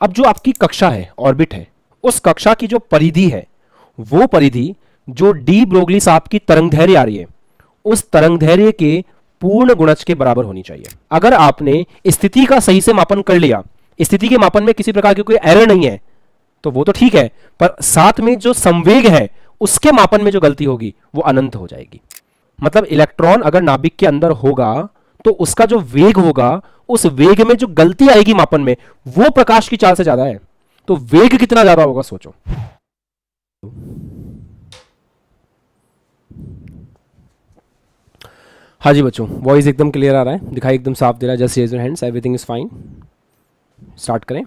अब जो आपकी कक्षा है, ऑर्बिट है, उस कक्षा की जो परिधि है, वो परिधि जो डी ब्रोगली साहब की तरंगदैर्घ्य आ रही है, उस तरंगदैर्घ्य के पूर्ण गुणज के बराबर होनी चाहिए। अगर आपने स्थिति का सही से मापन कर लिया, स्थिति के मापन में किसी प्रकार की कोई एरर नहीं है, तो वो तो ठीक है, पर साथ में जो संवेग है उसके मापन में जो गलती होगी वो अनंत हो जाएगी। मतलब इलेक्ट्रॉन अगर नाभिक के अंदर होगा तो उसका जो वेग होगा, उस वेग में जो गलती आएगी मापन में, वो प्रकाश की चाल से ज्यादा है। तो वेग कितना ज्यादा होगा सोचो। हाँ जी बच्चों, वॉइस एकदम क्लियर आ रहा है, दिखाई एकदम साफ दे रहा है। Just raise your hands, everything is fine. Start करें।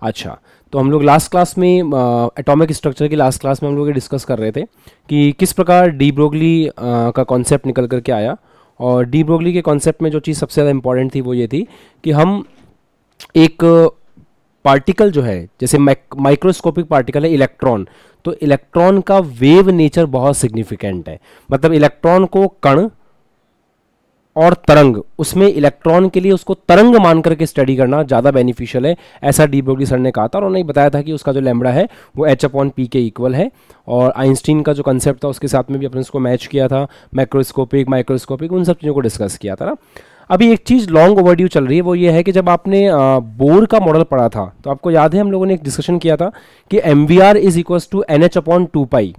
अच्छा, तो हम लोग लास्ट क्लास में एटॉमिक स्ट्रक्चर की लास्ट क्लास में हम लोग ये डिस्कस कर रहे थे कि किस प्रकार डी ब्रोगली का कॉन्सेप्ट निकल करके आया। और डी ब्रोगली के कॉन्सेप्ट में जो चीज़ सबसे ज़्यादा इंपॉर्टेंट थी वो ये थी कि हम एक पार्टिकल जो है, जैसे माइक्रोस्कोपिक पार्टिकल है इलेक्ट्रॉन, तो इलेक्ट्रॉन का वेव नेचर बहुत सिग्निफिकेंट है। मतलब इलेक्ट्रॉन को कण और तरंग, उसमें इलेक्ट्रॉन के लिए उसको तरंग मान करके स्टडी करना ज़्यादा बेनिफिशियल है, ऐसा डी ब्रोगली सर ने कहा था। और उन्होंने बताया था कि उसका जो लैम्बडा है वो h/p के इक्वल है। और आइंस्टीन का जो कंसेप्ट था उसके साथ में भी अपने उसको मैच किया था, मैक्रोस्कोपिक, माइक्रोस्कोपिक, उन सब चीज़ों को डिस्कस किया था ना। अभी एक चीज़ लॉन्ग ओवरड्यू चल रही है, वो ये है कि जब आपने बोर का मॉडल पढ़ा था तो आपको याद है हम लोगों ने एक डिस्कशन किया था कि MVR is equals to NH/2π।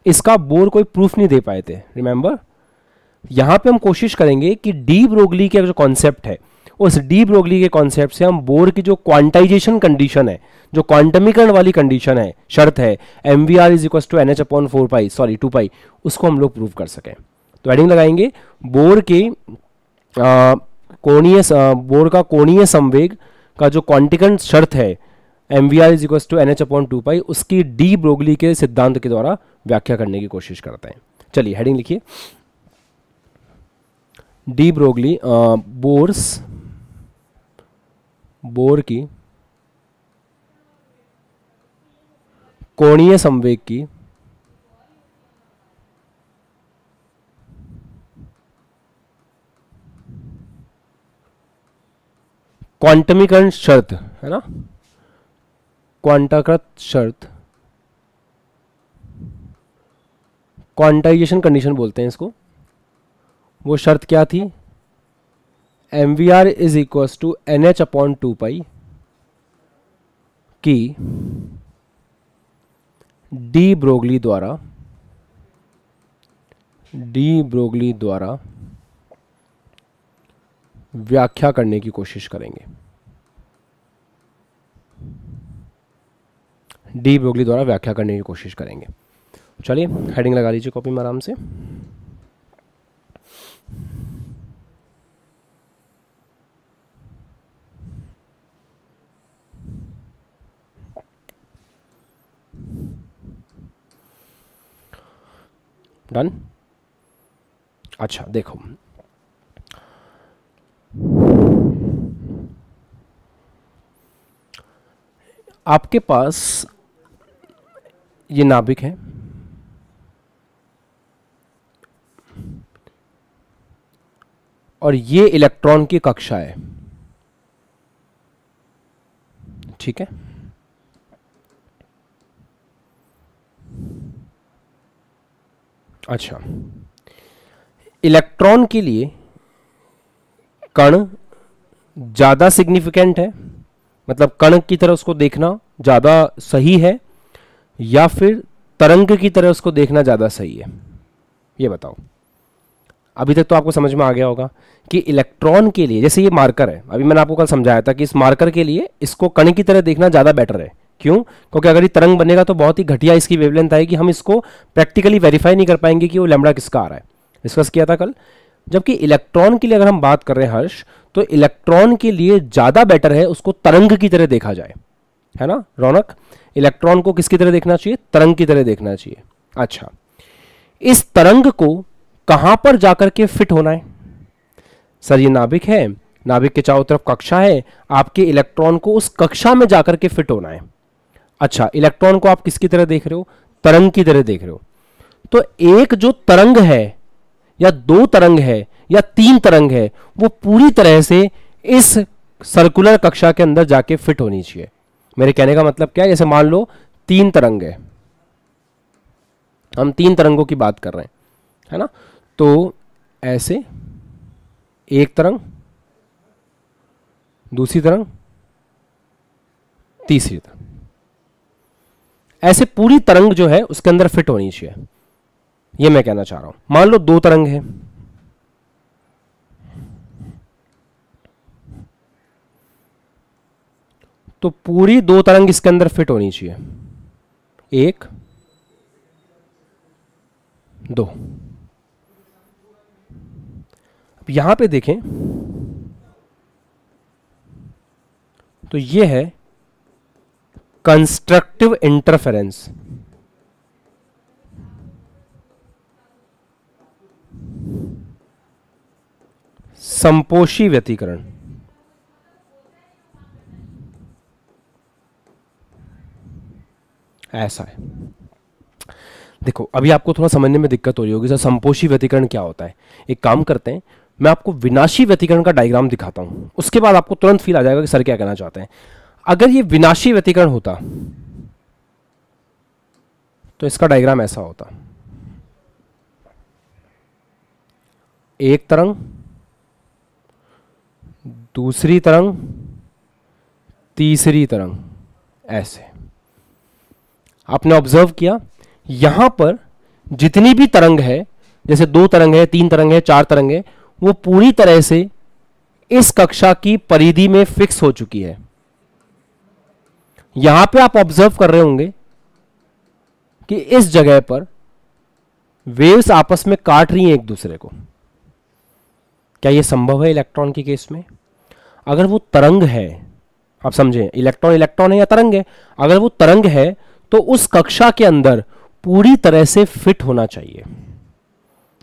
इसका बोर कोई प्रूफ नहीं दे पाए थे, रिमेंबर। यहां पे हम कोशिश करेंगे कि डी ब्रोगली के जो कॉन्सेप्ट है, उस डी ब्रोगली के कॉन्सेप्ट से हम बोर की जो क्वांटाइजेशन कंडीशन है, जो क्वांटमीकरण वाली कंडीशन है, शर्त है MVR is equal to NH/4π 2π, उसको हम लोग प्रूव कर सकें। तो हेडिंग लगाएंगे बोर के बोर का कोणीय संवेग का जो क्वांटीकरण शर्त है MVR is equal to NH/2π, उसकी डी ब्रोगली के सिद्धांत के द्वारा व्याख्या करने की कोशिश करते हैं। चलिए हेडिंग लिखिए, डी ब्रोगली बोर की कोणीय संवेग की क्वांटमीकरण शर्त है ना, क्वांटाकृत शर्त, क्वांटाइजेशन कंडीशन बोलते हैं इसको। वो शर्त क्या थी? MVR is equal to NH/2π की डी ब्रोगली द्वारा व्याख्या करने की कोशिश करेंगे। डी ब्रोगली द्वारा व्याख्या करने की कोशिश करेंगे। चलिए हेडिंग लगा लीजिए कॉपी में आराम से। डन। अच्छा देखो, आपके पास ये नाभिक है, और ये इलेक्ट्रॉन की कक्षा है, ठीक है। अच्छा, इलेक्ट्रॉन के लिए कण ज्यादा सिग्निफिकेंट है, मतलब कण की तरह उसको देखना ज्यादा सही है, या फिर तरंग की तरह उसको देखना ज्यादा सही है? ये बताओ। अभी तक तो आपको समझ में आ गया होगा कि इलेक्ट्रॉन के लिए, जैसे ये मार्कर है, अभी मैंने आपको कल समझाया था कि इस मार्कर के लिए इसको कण की तरह देखना ज्यादा बेटर है। क्यों? क्योंकि अगर ये तरंग बनेगा तो बहुत ही घटिया इसकी वेवलेंथ आएगी, हम इसको प्रैक्टिकली वेरीफाई नहीं कर पाएंगे कि वो लैम्बडा किसका आ रहा है। डिस्कस किया था कल। जबकि इलेक्ट्रॉन के लिए अगर हम बात कर रहे हैं हर्ष, तो इलेक्ट्रॉन के लिए ज्यादा बेटर है उसको तरंग की तरह देखा जाए, है ना रौनक? इलेक्ट्रॉन को किसकी तरह देखना चाहिए? तरंग की तरह देखना चाहिए। अच्छा, इस तरंग को कहां पर जाकर के फिट होना है? सर ये नाभिक है, नाभिक के चारों तरफ कक्षा है, आपके इलेक्ट्रॉन को उस कक्षा में जाकर के फिट होना है। अच्छा, इलेक्ट्रॉन को आप किसकी तरह देख रहे हो? तरंग की तरह देख रहे हो। तो एक जो तरंग है, या दो तरंग है, या तीन तरंग है, वो पूरी तरह से इस सर्कुलर कक्षा के अंदर जाके फिट होनी चाहिए। मेरे कहने का मतलब क्या है, जैसे मान लो 3 तरंग है, हम 3 तरंगों की बात कर रहे हैं, है ना। तो ऐसे एक तरंग, दूसरी तरंग, तीसरी तरंग, ऐसे पूरी तरंग जो है उसके अंदर फिट होनी चाहिए, ये मैं कहना चाह रहा हूं। मान लो 2 तरंग है, तो पूरी 2 तरंग इसके अंदर फिट होनी चाहिए, 1 2। अब यहां पे देखें तो ये है कंस्ट्रक्टिव इंटरफेरेंस, संपोषी व्यतिकरण। ऐसा है। देखो अभी आपको थोड़ा समझने में दिक्कत हो रही होगी सर संपोषी व्यतिकरण क्या होता है। एक काम करते हैं, मैं आपको विनाशी व्यतिकरण का डायग्राम दिखाता हूं, उसके बाद आपको तुरंत फील आ जाएगा कि सर क्या कहना चाहते हैं। अगर ये विनाशी व्यतिकरण होता तो इसका डायग्राम ऐसा होता, एक तरंग, दूसरी तरंग, तीसरी तरंग, ऐसे। आपने ऑब्जर्व किया यहां पर जितनी भी तरंग है, जैसे 2 तरंग है, 3 तरंग है, 4 तरंग है, वो पूरी तरह से इस कक्षा की परिधि में फिक्स हो चुकी है। यहां पे आप ऑब्जर्व कर रहे होंगे कि इस जगह पर वेव्स आपस में काट रही हैं एक दूसरे को। क्या यह संभव है इलेक्ट्रॉन के केस में? अगर वो तरंग है, आप समझें इलेक्ट्रॉन इलेक्ट्रॉन है या तरंग है, अगर वो तरंग है तो उस कक्षा के अंदर पूरी तरह से फिट होना चाहिए।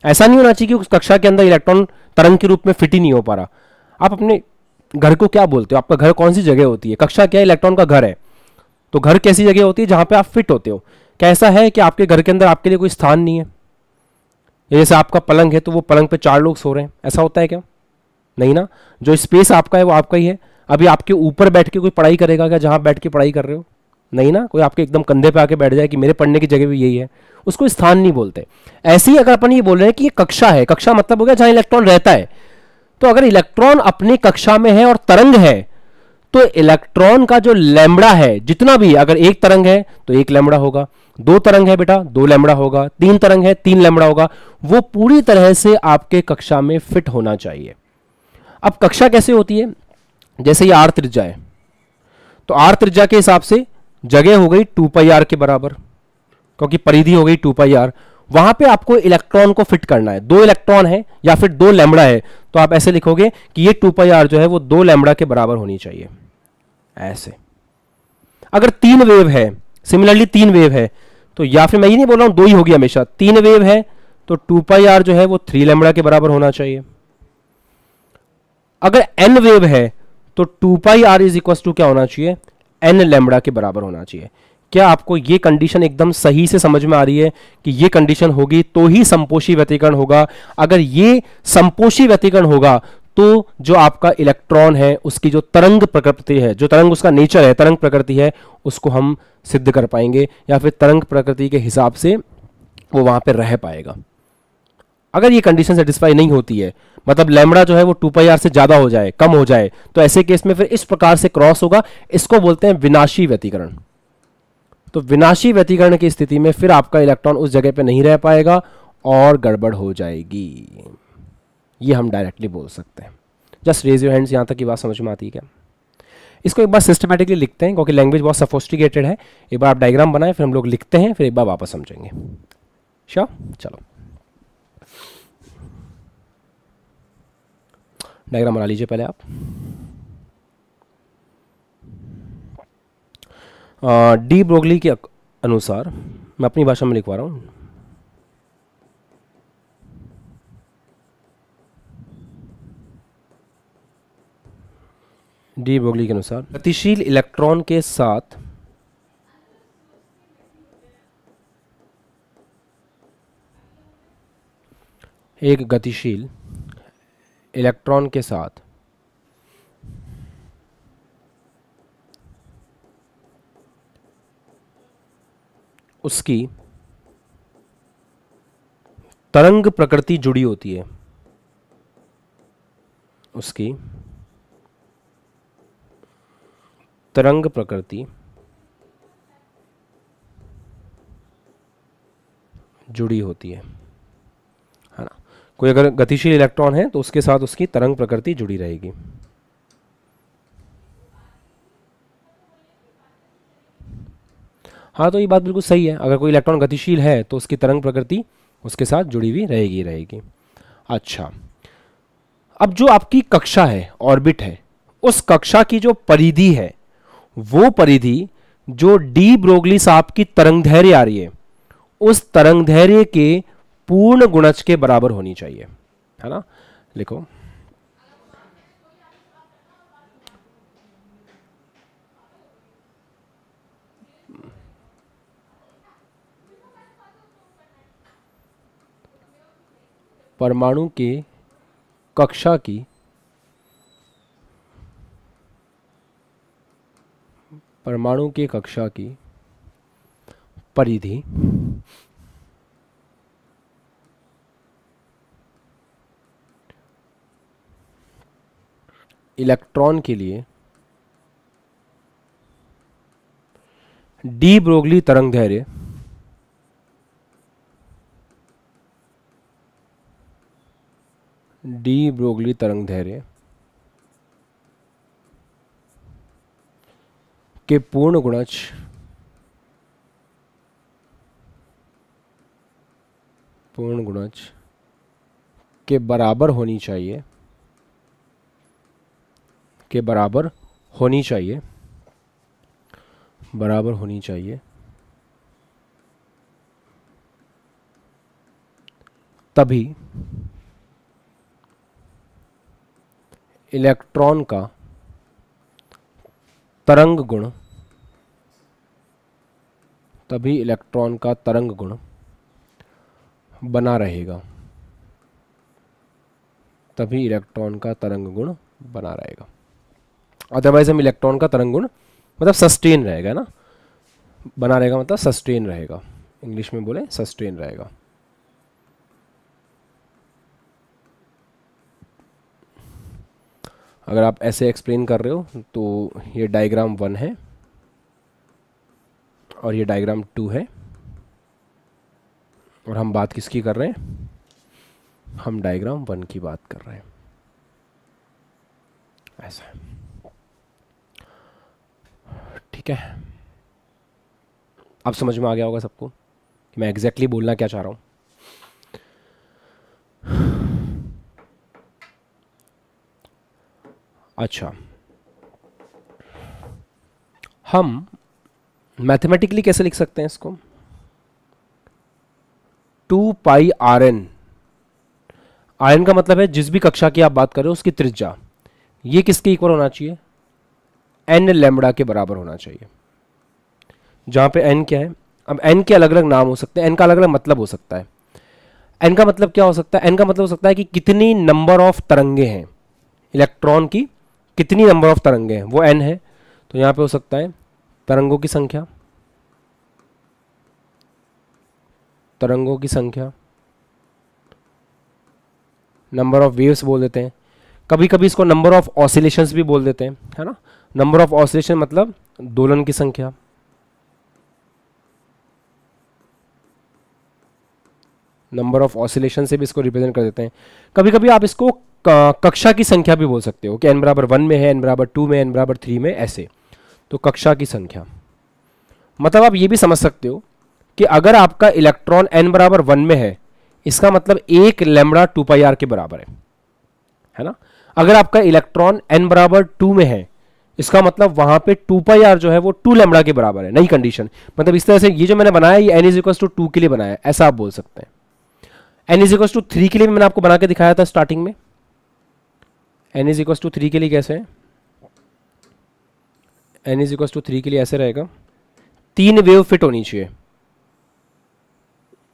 ऐसा नहीं होना चाहिए कि उस कक्षा के अंदर इलेक्ट्रॉन तरंग के रूप में फिट ही नहीं हो पा रहा। आप अपने घर को क्या बोलते हो? आपका घर कौन सी जगह होती है? कक्षा क्या है? इलेक्ट्रॉन का घर है। तो घर कैसी जगह होती है? जहां पे आप फिट होते हो। क्या ऐसा है कि आपके घर के अंदर आपके लिए कोई स्थान नहीं है? जैसे आपका पलंग है तो वो पलंग पे 4 लोग सो रहे हैं, ऐसा होता है क्या? नहीं ना। जो स्पेस आपका है वो आपका ही है। अभी आपके ऊपर बैठ के कोई पढ़ाई करेगा क्या जहां बैठ के पढ़ाई कर रहे हो? नहीं ना। कोई आपके एकदम कंधे पे आके बैठ जाए कि मेरे पढ़ने की जगह भी यही है, उसको स्थान नहीं बोलते। ऐसे ही अगर अपन ये बोल रहे हैं कि ये कक्षा है, कक्षा मतलब हो गया जहां इलेक्ट्रॉन रहता है। तो अगर इलेक्ट्रॉन अपनी कक्षा में है और तरंग है तो इलेक्ट्रॉन का जो लैम्बडा है जितना भी, अगर एक तरंग है तो 1 लैम्बडा होगा, 2 तरंग है बेटा 2 लैम्बडा होगा, 3 तरंग है 3 लैम्बडा होगा। वो पूरी तरह से आपके कक्षा में फिट होना चाहिए। अब कक्षा कैसे होती है? जैसे ये आर त्रिज्या है तो आर त्रिज्या के हिसाब से जगह हो गई 2 पाई आर के बराबर, क्योंकि परिधि हो गई 2 पाई आर। वहां पे आपको इलेक्ट्रॉन को फिट करना है। 2 इलेक्ट्रॉन है या फिर 2 लैम्बडा है तो आप ऐसे लिखोगे कि ये 2 पाई आर जो है वो 2 लैम्बडा के बराबर होनी चाहिए, ऐसे। अगर 3 वेव है, सिमिलरली 3 वेव है तो, या फिर मैं ये नहीं बोल रहा हूं 2 ही होगी हमेशा, 3 वेव है तो 2 पाई आर जो है वो 3 लैम्बडा के बराबर होना चाहिए। अगर n वेव है तो 2 पाई आर इज इक्वल टू क्या होना चाहिए? n लैम्बडा के बराबर होना चाहिए। क्या आपको ये कंडीशन एकदम सही से समझ में आ रही है कि ये कंडीशन होगी तो ही संपोषी व्यतिकरण होगा? अगर ये संपोषी व्यतिकरण होगा तो जो आपका इलेक्ट्रॉन है उसकी जो तरंग प्रकृति है, जो तरंग उसका नेचर है, तरंग प्रकृति है, उसको हम सिद्ध कर पाएंगे या फिर तरंग प्रकृति के हिसाब से वो वहां पे रह पाएगा। अगर ये कंडीशन सेटिस्फाई नहीं होती है, मतलब लैम्बडा जो है वो 2 पाई आर से ज्यादा हो जाए, कम हो जाए, तो ऐसे केस में फिर इस प्रकार से क्रॉस होगा। इसको बोलते हैं विनाशी व्यतिकरण। तो विनाशी व्यतिकरण की स्थिति में फिर आपका इलेक्ट्रॉन उस जगह पे नहीं रह पाएगा और गड़बड़ हो जाएगी। ये हम डायरेक्टली बोल सकते हैं। Just raise your hands. यहां तक की बात समझ में आती है क्या? इसको एक बार सिस्टमैटिकली लिखते हैं क्योंकि लैंग्वेज बहुत सफोस्टिकेटेड है। एक बार आप डायग्राम बनाएं, फिर हम लोग लिखते हैं, फिर एक बार वापस समझेंगे। श्योर? चलो डायग्राम बना लीजिए पहले आप। डी ब्रोगली के अनुसार, मैं अपनी भाषा में लिखवा रहा हूं, डी ब्रोगली के अनुसार गतिशील इलेक्ट्रॉन के साथ एक गतिशील इलेक्ट्रॉन के साथ उसकी तरंग प्रकृति जुड़ी होती है, उसकी तरंग प्रकृति जुड़ी होती है ना। कोई अगर गतिशील इलेक्ट्रॉन है तो उसके साथ उसकी तरंग प्रकृति जुड़ी रहेगी। हाँ, तो ये बात बिल्कुल सही है, अगर कोई इलेक्ट्रॉन गतिशील है तो उसकी तरंग प्रकृति उसके साथ जुड़ी हुई रहेगी। अच्छा, अब जो आपकी कक्षा है, ऑर्बिट है, उस कक्षा की जो परिधि है, वो परिधि जो डी ब्रोगली सांप की तरंगदैर्घ्य आ रही है, उस तरंगदैर्घ्य के पूर्ण गुणज के बराबर होनी चाहिए, है ना। लिखो, परमाणु के कक्षा की परिधि इलेक्ट्रॉन के लिए डी ब्रोगली तरंगदैर्घ्य के पूर्ण गुणज के बराबर होनी चाहिए, तभी इलेक्ट्रॉन का तरंग गुण बना रहेगा, अदरवाइज हम इलेक्ट्रॉन का तरंग गुण मतलब सस्टेन रहेगा ना, बना रहेगा मतलब सस्टेन रहेगा, इंग्लिश में बोले सस्टेन रहेगा। अगर आप ऐसे एक्सप्लेन कर रहे हो तो ये डायग्राम 1 है और ये डायग्राम 2 है, और हम बात किसकी कर रहे हैं, हम डायग्राम 1 की बात कर रहे हैं, ऐसा। ठीक है, अब समझ में आ गया होगा सबको कि मैं एग्जैक्टली बोलना क्या चाह रहा हूँ। अच्छा, हम मैथमेटिकली कैसे लिख सकते हैं इसको, 2 पाई आर एन का मतलब है जिस भी कक्षा की आप बात कर रहे हो उसकी त्रिज्या, ये किसके इक्वल होना चाहिए, एन लैम्बडा के बराबर होना चाहिए, जहां पे एन क्या है। अब एन के अलग अलग नाम हो सकते हैं, एन का अलग अलग मतलब हो सकता है। एन का मतलब क्या हो सकता है, एन का मतलब हो सकता है कि कितनी नंबर ऑफ तरंगे हैं, इलेक्ट्रॉन की कितनी नंबर ऑफ तरंगे हैं, वो एन है। तो यहां पे हो सकता है तरंगों की संख्या, नंबर ऑफ वेव्स बोल देते हैं, कभी कभी इसको नंबर ऑफ ऑसिलेशंस भी बोल देते हैं, है ना। नंबर ऑफ ऑसिलेशन मतलब दोलन की संख्या, नंबर ऑफ ऑसिलेशन से भी इसको रिप्रेजेंट कर देते हैं। कभी कभी आप इसको कक्षा की संख्या भी बोल सकते हो कि n बराबर 1 में है, n बराबर 2 में, n बराबर 3 में, ऐसे। तो कक्षा की संख्या मतलब आप ये भी समझ सकते हो कि अगर आपका इलेक्ट्रॉन n बराबर 1 में है, इसका मतलब 1 लैम्बडा 2 पाई आर के बराबर है ना। अगर आपका इलेक्ट्रॉन n बराबर 2 में है, इसका मतलब वहां पे 2 पाई आर जो है वो 2 लैम्बडा के बराबर है, नई कंडीशन। मतलब इस तरह से ये जो मैंने बनाया ये n इज इक्वल टू 2 के लिए बनाया है, ऐसा आप बोल सकते हैं। n इज इक्वल टू 3 के लिए भी मैंने आपको बना के दिखाया था स्टार्टिंग में। n इज इक्वल टू 3 के लिए कैसे है, n इज इक्वल टू 3 के लिए ऐसे रहेगा, 3 वेव फिट होनी चाहिए,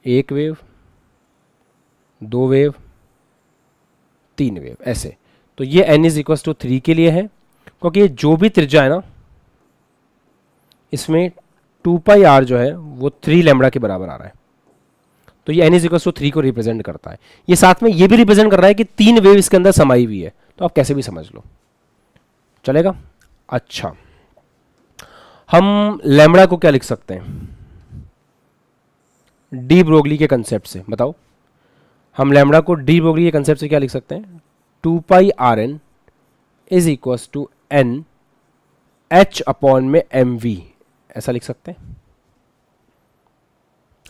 1 वेव, 2 वेव, 3 वेव, ऐसे। तो ये n इज इक्वल टू 3 के लिए है, क्योंकि ये जो भी त्रिज्या है ना, इसमें 2πr जो है वो 3 लैम्बडा के बराबर आ रहा है। तो ये n इज इक्वल टू 3 को रिप्रेजेंट करता है। ये साथ में ये भी रिप्रेजेंट कर रहा है कि 3 वेव इसके अंदर समाई हुई है, तो आप कैसे भी समझ लो, चलेगा। अच्छा, हम लैम्बडा को क्या लिख सकते हैं डी ब्रोगली के कंसेप्ट से, बताओ। हम लैम्बडा को डी ब्रोगली के कंसेप्ट से क्या लिख सकते हैं, 2πrn is equal to N H upon में एम वी, ऐसा लिख सकते हैं।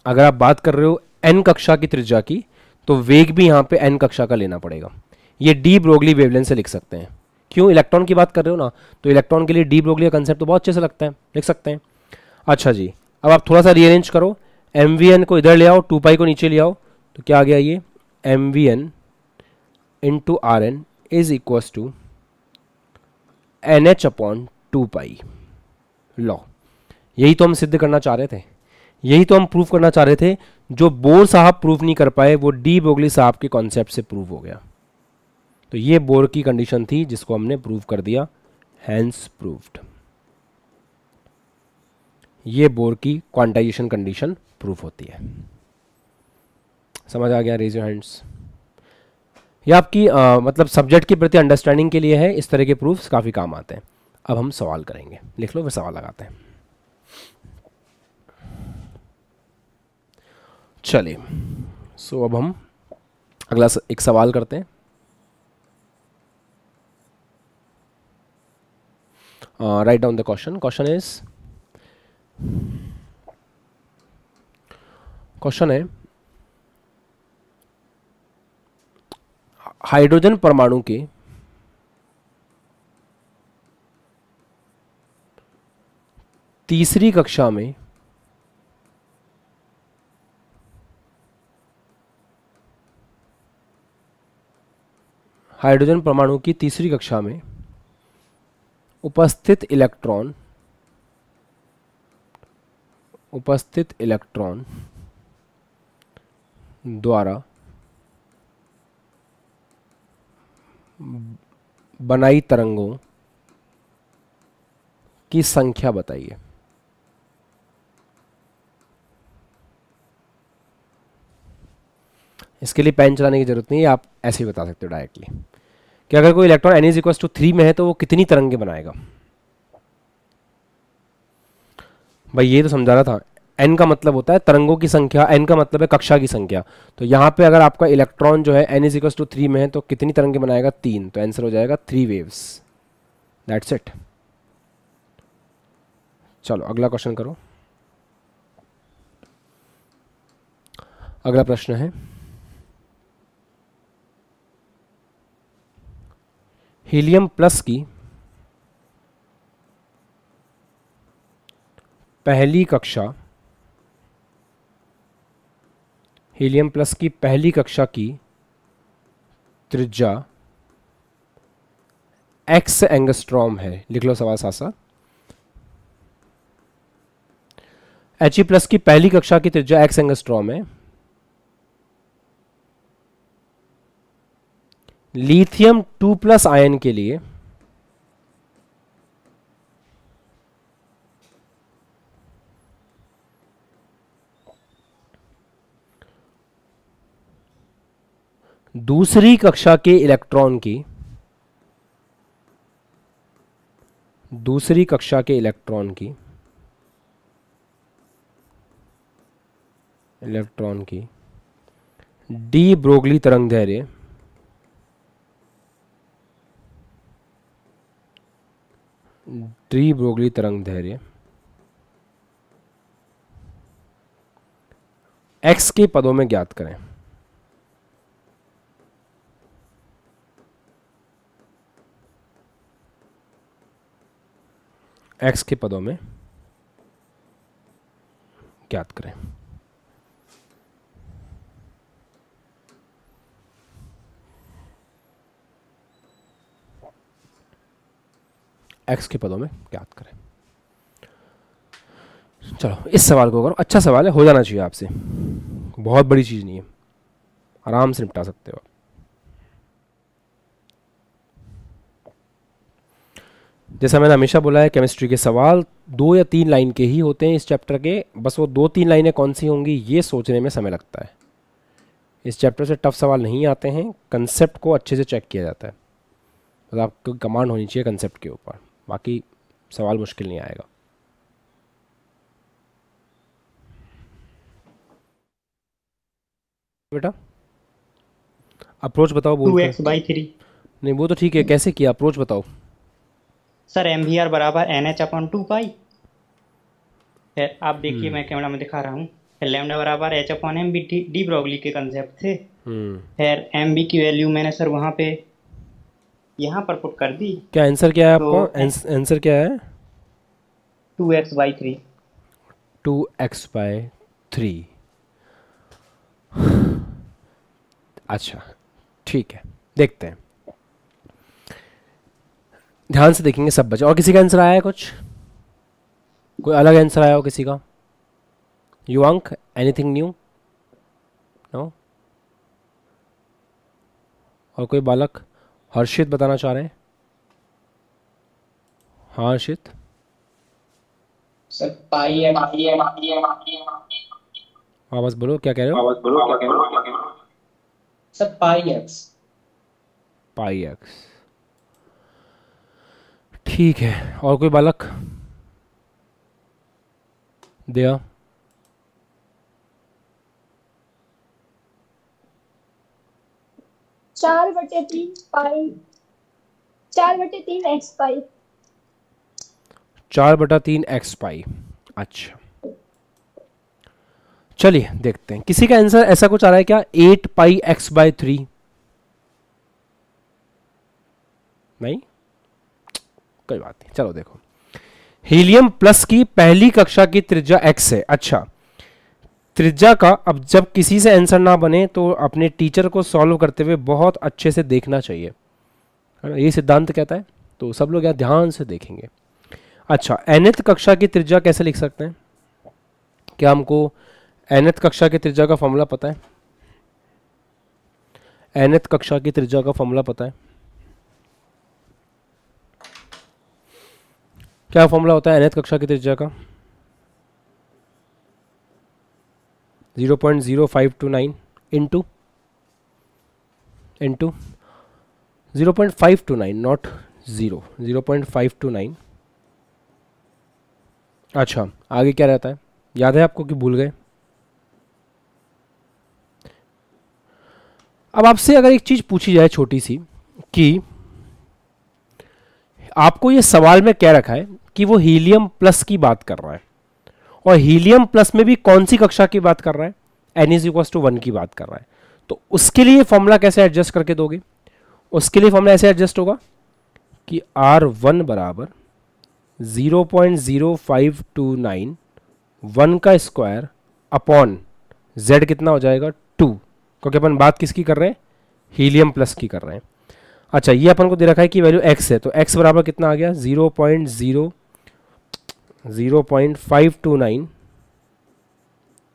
अगर आप बात कर रहे हो एन कक्षा की त्रिज्या की, तो वेग भी यहां पे एन कक्षा का लेना पड़ेगा। ये डी ब्रोगली वेवलेंथ से लिख सकते हैं। क्यों, इलेक्ट्रॉन की बात कर रहे हो ना, तो इलेक्ट्रॉन के लिए डी ब्रोगली का कंसेप्ट तो बहुत अच्छे से लगता है, लिख सकते हैं। अच्छा जी, अब आप थोड़ा सा रीअरेंज करो, एम वी एन को इधर ले आओ, 2π को नीचे ले आओ, तो क्या आ गया ये M V N into R N is equal to N H upon 2π। लो, यही तो हम सिद्ध करना चाह रहे थे, यही तो हम प्रूव करना चाह रहे थे। जो बोर साहब प्रूव नहीं कर पाए वो डी ब्रोगली साहब के कॉन्सेप्ट से प्रूव हो गया। तो ये बोर की कंडीशन थी जिसको हमने प्रूव कर दिया, हैंस प्रूव्ड। ये बोर की क्वांटाइजेशन कंडीशन प्रूफ होती है। समझ आ गया, रेज योर हैंड्स। ये आपकी मतलब सब्जेक्ट के प्रति अंडरस्टैंडिंग के लिए है, इस तरह के प्रूफ्स काफ़ी काम आते हैं। अब हम सवाल करेंगे, लिख लो, फिर सवाल लगाते हैं। चलिए, सो अब हम अगला एक सवाल करते हैं। Write down the question. Question है हाइड्रोजन परमाणु के तीसरी कक्षा में उपस्थित इलेक्ट्रॉन द्वारा बनाई तरंगों की संख्या बताइए। इसके लिए पेन चलाने की जरूरत नहीं है, आप ऐसे ही बता सकते हो डायरेक्टली कि अगर कोई electron n is equal to 3 में है तो वो कितनी तरंगें बनाएगा। भाई ये तो समझा रहा था, n का मतलब होता है तरंगों की संख्या, n का मतलब है कक्षा की संख्या। तो यहाँ पे अगर आपका इलेक्ट्रॉन जो है n इज इक्वल टू 3 में है तो कितनी तरंगें बनाएगा, 3। तो आंसर हो जाएगा 3 वेव्स, दैट्स इट। चलो अगला क्वेश्चन करो। अगला प्रश्न है, हीलियम प्लस की पहली कक्षा की त्रिज्या x एंगस्ट्रॉम है। लिख लो सवाल साथ साथ। He प्लस की पहली कक्षा की त्रिज्या x एंगस्ट्रॉम है। लिथियम 2+ आयन के लिए दूसरी कक्षा के इलेक्ट्रॉन की डी ब्रोगली तरंग दैर्ध्य x के पदों में ज्ञात करें। x के पदों में ज्ञात करें। x के पदों में ज्ञात करें। चलो इस सवाल को करो, अच्छा सवाल है, हो जाना चाहिए आपसे, बहुत बड़ी चीज नहीं है, आराम से निपटा सकते हो आप। जैसा मैंने हमेशा बोला है, केमिस्ट्री के सवाल 2 या 3 लाइन के ही होते हैं इस चैप्टर के, बस वो 2-3 लाइनें कौन सी होंगी ये सोचने में समय लगता है। इस चैप्टर से टफ सवाल नहीं आते हैं, कंसेप्ट को अच्छे से चेक किया जाता है, तो आपको कमांड होनी चाहिए कंसेप्ट के ऊपर, बाकी सवाल मुश्किल नहीं आएगा। बेटा अप्रोच बताओ बोल के। 2x/3। नहीं वो तो ठीक है, कैसे किया अप्रोच बताओ। सर MVR बराबर NH/2 पाई। आप देखिए मैं कैमरा में दिखा रहा हूँ। लैम्डा बराबर H/mb डी ब्रोगली के कंसेप्ट से। फिर MB की वैल्यू मैंने सर वहाँ पे यहाँ पर पुट कर दी। क्या आंसर क्या है तो आपका? आंसर क्या है? 2x/3। 2x/3। अच्छा ठीक है, देखते हैं, ध्यान से देखेंगे सब बच्चे। और किसी का आंसर आया है कुछ? कोई अलग आंसर आया हो किसी का? युवांक एनीथिंग न्यू? नो? और कोई बालक? हर्षित बताना चाह रहे हैं? हाँ हर्षित। सर पाई है। हाँ बस बोलो क्या कह रहे हो? Sir pi X. Pi X, ठीक है। और कोई बालक? दिया? 4/3 पाई, 4/3 एक्स पाई। 4/3 एक्स पाई। अच्छा चलिए देखते हैं, किसी का आंसर ऐसा कुछ आ रहा है क्या? 8πx/3? नहीं, कोई बात नहीं, चलो देखो। हीलियम प्लस की पहली कक्षा की त्रिज्या x है। अच्छा, त्रिज्या का अब जब किसी से आंसर ना बने तो अपने टीचर को सॉल्व करते हुए बहुत अच्छे से देखना चाहिए, है ना, ये सिद्धांत कहता है। तो सब लोग यहाँ ध्यान से देखेंगे। अच्छा, nth कक्षा की त्रिज्या कैसे लिख सकते हैं? क्या हमको nth कक्षा की त्रिज्या का फॉर्मूला पता है? nth कक्षा की त्रिज्या का फॉर्मूला पता है? क्या फॉर्मूला होता है nth कक्षा की त्रिज्या का? 0.0529 इंटू 0.529, नॉट 0.529। अच्छा, आगे क्या रहता है, याद है आपको कि भूल गए? अब आपसे अगर एक चीज पूछी जाए छोटी सी, कि आपको ये सवाल में क्या रखा है कि वो हीलियम प्लस की बात कर रहा है, और हीलियम प्लस में भी कौन सी कक्षा की बात कर रहा है? n=1 की बात कर रहा है। तो उसके लिए फॉर्मूला कैसे एडजस्ट करके दोगे? उसके लिए फॉर्मूला ऐसे एडजस्ट होगा कि R1 बराबर 0.0529 1 का स्क्वायर अपॉन z कितना हो जाएगा 2, क्योंकि अपन बात किसकी कर रहे हैं? हीलियम प्लस की कर रहे हैं। अच्छा, ये अपन को दे रखा है कि वैल्यू x है, तो x बराबर कितना आ गया? 0.529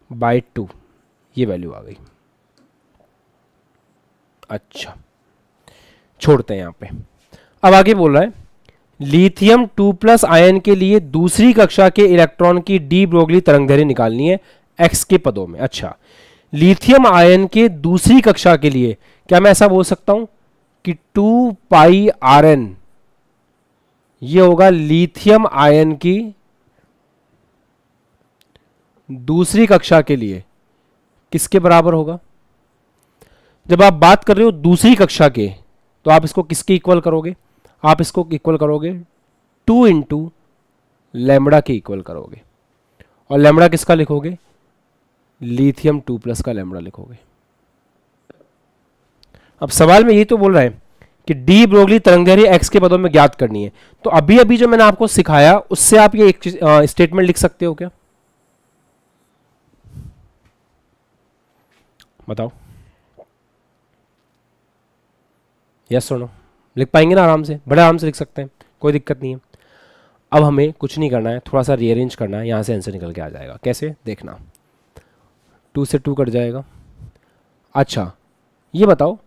बाई 2, ये वैल्यू आ गई। अच्छा, छोड़ते हैं यहां पे। अब आगे बोल रहा है लिथियम 2+ आयन के लिए दूसरी कक्षा के इलेक्ट्रॉन की डी ब्रोगली तरंगदैर्घ्य निकालनी है x के पदों में। अच्छा, लिथियम आयन के दूसरी कक्षा के लिए क्या मैं ऐसा बोल सकता हूं कि 2πRn ये होगा लिथियम आयन की दूसरी कक्षा के लिए किसके बराबर होगा? जब आप बात कर रहे हो दूसरी कक्षा के, तो आप इसको किसके इक्वल करोगे? आप इसको इक्वल करोगे 2 इंटू लैम्बडा के इक्वल करोगे, और लैम्बडा किसका लिखोगे? लिथियम 2+ का लैम्बडा लिखोगे। अब सवाल में यही तो बोल रहा है कि डी ब्रोगली तरंगदैर्घ्य x के पदों में ज्ञात करनी है। तो अभी अभी जो मैंने आपको सिखाया उससे आप ये एक स्टेटमेंट लिख सकते हो क्या? बताओ, यस और नो? लिख पाएंगे ना? आराम से, बड़े आराम से लिख सकते हैं, कोई दिक्कत नहीं है। अब हमें कुछ नहीं करना है, थोड़ा सा रीअरेंज करना है, यहां से आंसर निकल के आ जाएगा। कैसे? देखना, 2 से 2 कट जाएगा। अच्छा, ये बताओ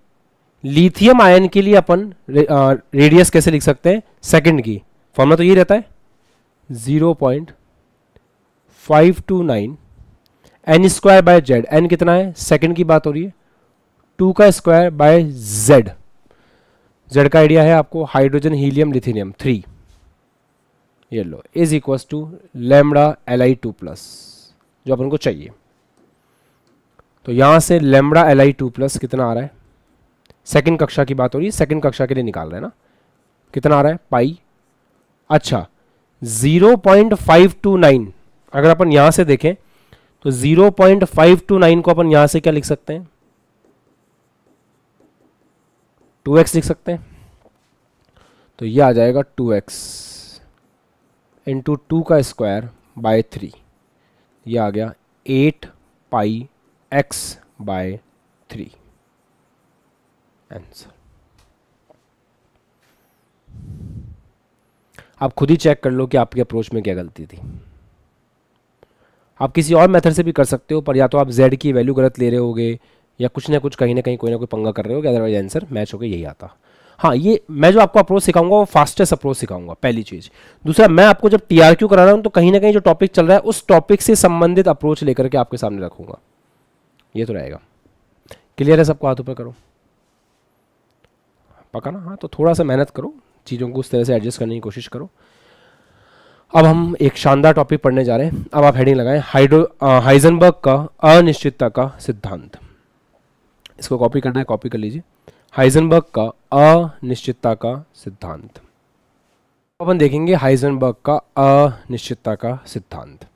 लिथियम आयन के लिए अपन रेडियस कैसे लिख सकते हैं? सेकंड की फॉर्मूला तो ये रहता है 0.529 n square by Z. N कितना है, सेकंड की बात हो रही है, 2 का स्क्वायर बाय जेड। जेड का आइडिया है आपको, हाइड्रोजन हीलियम लिथियम 3, ये लो, is equals to lambda Li2 plus, जो अपन को चाहिए। तो यहां से लैम्बडा Li2 प्लस कितना आ रहा है, सेकंड कक्षा की बात हो रही है, सेकंड कक्षा के लिए निकाल रहे हैं ना, कितना आ रहा है पाई। अच्छा 0.529 अगर अपन यहां से देखें तो 0.529 को अपन यहां से क्या लिख सकते हैं, 2x लिख सकते हैं। तो ये आ जाएगा 2x इंटू 2 का स्क्वायर बाय 3, ये आ गया 8 पाई x बाय 3 आंसर। आप खुद ही चेक कर लो कि आपकी अप्रोच में क्या गलती थी। आप किसी और मेथड से भी कर सकते हो, पर या तो आप z की वैल्यू गलत ले रहे होगे या कुछ ना कुछ कहीं ना कहीं कोई ना कोई पंगा कर रहे होगे, अदरवाइज आंसर मैच होकर यही आता। हाँ, ये मैं जो आपको अप्रोच सिखाऊंगा वो फास्टेस्ट अप्रोच सिखाऊंगा, पहली चीज़। दूसरा, मैं आपको जब TRQ करा रहा हूँ तो कहीं ना कहीं जो टॉपिक चल रहा है उस टॉपिक से संबंधित अप्रोच लेकर के आपके सामने रखूंगा, ये तो रहेगा। क्लियर है सबको? हाथ ऊपर करो, पका ना? हाँ, तो थोड़ा सा मेहनत करो, चीज़ों को उस तरह से एडजस्ट करने की कोशिश करो। अब हम एक शानदार टॉपिक पढ़ने जा रहे हैं। अब आप हेडिंग लगाएं, हाइजेनबर्ग का अनिश्चितता का सिद्धांत। इसको कॉपी करना है, कॉपी कर लीजिए, हाइजेनबर्ग का अनिश्चितता का सिद्धांत। अपन देखेंगे हाइजेनबर्ग का अनिश्चितता का सिद्धांत।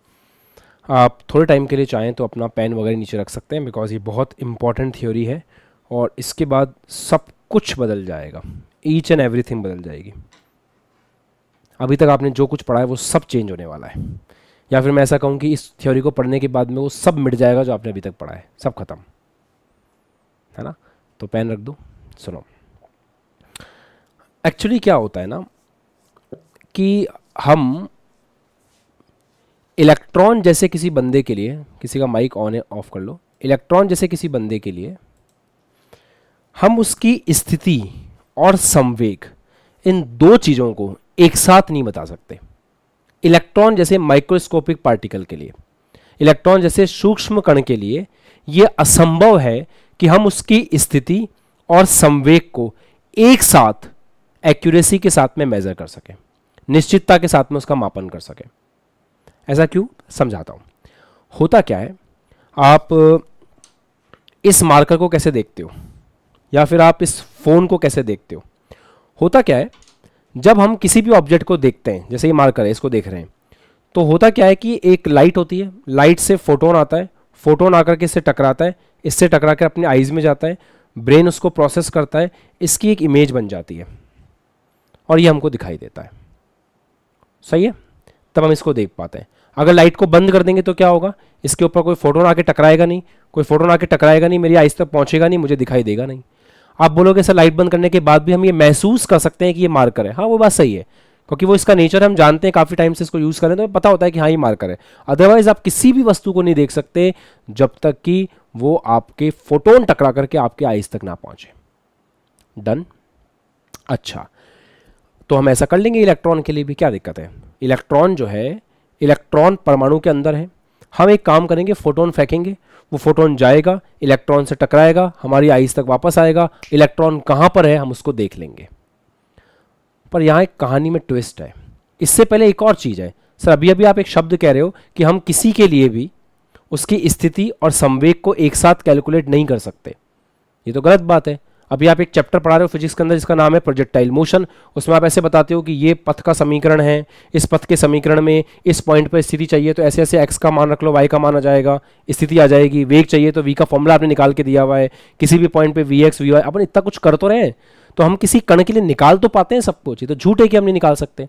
आप थोड़े टाइम के लिए चाहें तो अपना पेन वगैरह नीचे रख सकते हैं, बिकॉज ये बहुत इंपॉर्टेंट थ्योरी है और इसके बाद सब कुछ बदल जाएगा, ईच एंड एवरीथिंग बदल जाएगी। अभी तक आपने जो कुछ पढ़ा है वो सब चेंज होने वाला है, या फिर मैं ऐसा कहूँ कि इस थ्योरी को पढ़ने के बाद में वो सब मिट जाएगा जो आपने अभी तक पढ़ा है, सब खत्म है ना। तो पेन रख दो, सुनो। एक्चुअली क्या होता है ना कि हम इलेक्ट्रॉन जैसे किसी बंदे के लिए, किसी का माइक ऑन है, ऑफ कर लो। इलेक्ट्रॉन जैसे किसी बंदे के लिए हम उसकी स्थिति और संवेग, इन दो चीज़ों को एक साथ नहीं बता सकते। इलेक्ट्रॉन जैसे माइक्रोस्कोपिक पार्टिकल के लिए, इलेक्ट्रॉन जैसे सूक्ष्म कण के लिए यह असंभव है कि हम उसकी स्थिति और संवेग को एक साथ एक्यूरेसी के साथ में मेजर कर सकें, निश्चितता के साथ में उसका मापन कर सकें। ऐसा क्यों, समझाता हूं। होता क्या है, आप इस मार्कर को कैसे देखते हो या फिर आप इस फोन को कैसे देखते हो। होता क्या है, जब हम किसी भी ऑब्जेक्ट को देखते हैं, जैसे ये मार्कर है, इसको देख रहे हैं, तो होता क्या है कि एक लाइट होती है, लाइट से फोटोन आता है, फोटोन आकर के इससे टकराता है, इससे टकरा कर अपने आईज में जाता है, ब्रेन उसको प्रोसेस करता है, इसकी एक इमेज बन जाती है और ये हमको दिखाई देता है। सही है, तब हम इसको देख पाते हैं। अगर लाइट को बंद कर देंगे तो क्या होगा, इसके ऊपर कोई फोटोन आके टकराएगा नहीं, कोई फोटोन आके टकराएगा नहीं, मेरी आईज तक पहुंचेगा नहीं, मुझे दिखाई देगा नहीं। आप बोलोगे सर लाइट बंद करने के बाद भी हम ये महसूस कर सकते हैं कि ये मार्कर है। हाँ, वो बात सही है, क्योंकि वो इसका नेचर हम जानते हैं, काफ़ी टाइम से इसको यूज़ करें तो पता होता है कि हाँ ये मार्कर है। अदरवाइज आप किसी भी वस्तु को नहीं देख सकते जब तक कि वो आपके फोटोन टकरा करके आपके आईज तक ना पहुंचे। डन। अच्छा, तो हम ऐसा कर लेंगे इलेक्ट्रॉन के लिए भी, क्या दिक्कत है। इलेक्ट्रॉन जो है, इलेक्ट्रॉन परमाणु के अंदर है, हम एक काम करेंगे, फोटोन फेंकेंगे, वो फोटोन जाएगा, इलेक्ट्रॉन से टकराएगा, हमारी आईज तक वापस आएगा, इलेक्ट्रॉन कहाँ पर है हम उसको देख लेंगे। पर यहाँ एक कहानी में ट्विस्ट है। इससे पहले एक और चीज़ है। सर अभी अभी आप एक शब्द कह रहे हो कि हम किसी के लिए भी उसकी स्थिति और संवेग को एक साथ कैलकुलेट नहीं कर सकते। ये तो गलत बात है। अभी आप एक चैप्टर पढ़ा रहे हो फिजिक्स के अंदर जिसका नाम है प्रोजेक्टाइल मोशन, उसमें आप ऐसे बताते हो कि ये पथ का समीकरण है, इस पथ के समीकरण में इस पॉइंट पर स्थिति चाहिए तो ऐसे ऐसे एक्स का मान रख लो, वाई का मान आ जाएगा, स्थिति आ जाएगी। वेग चाहिए तो वी का फॉर्मूला आपने निकाल के दिया हुआ है, किसी भी पॉइंट पे वी एक्स वी वाई। अपन इतना कुछ कर तो रहे हैं, तो हम किसी कण के लिए निकाल तो पाते हैं सब कुछ। ये तो झूठ है कि हम नहीं निकाल सकते।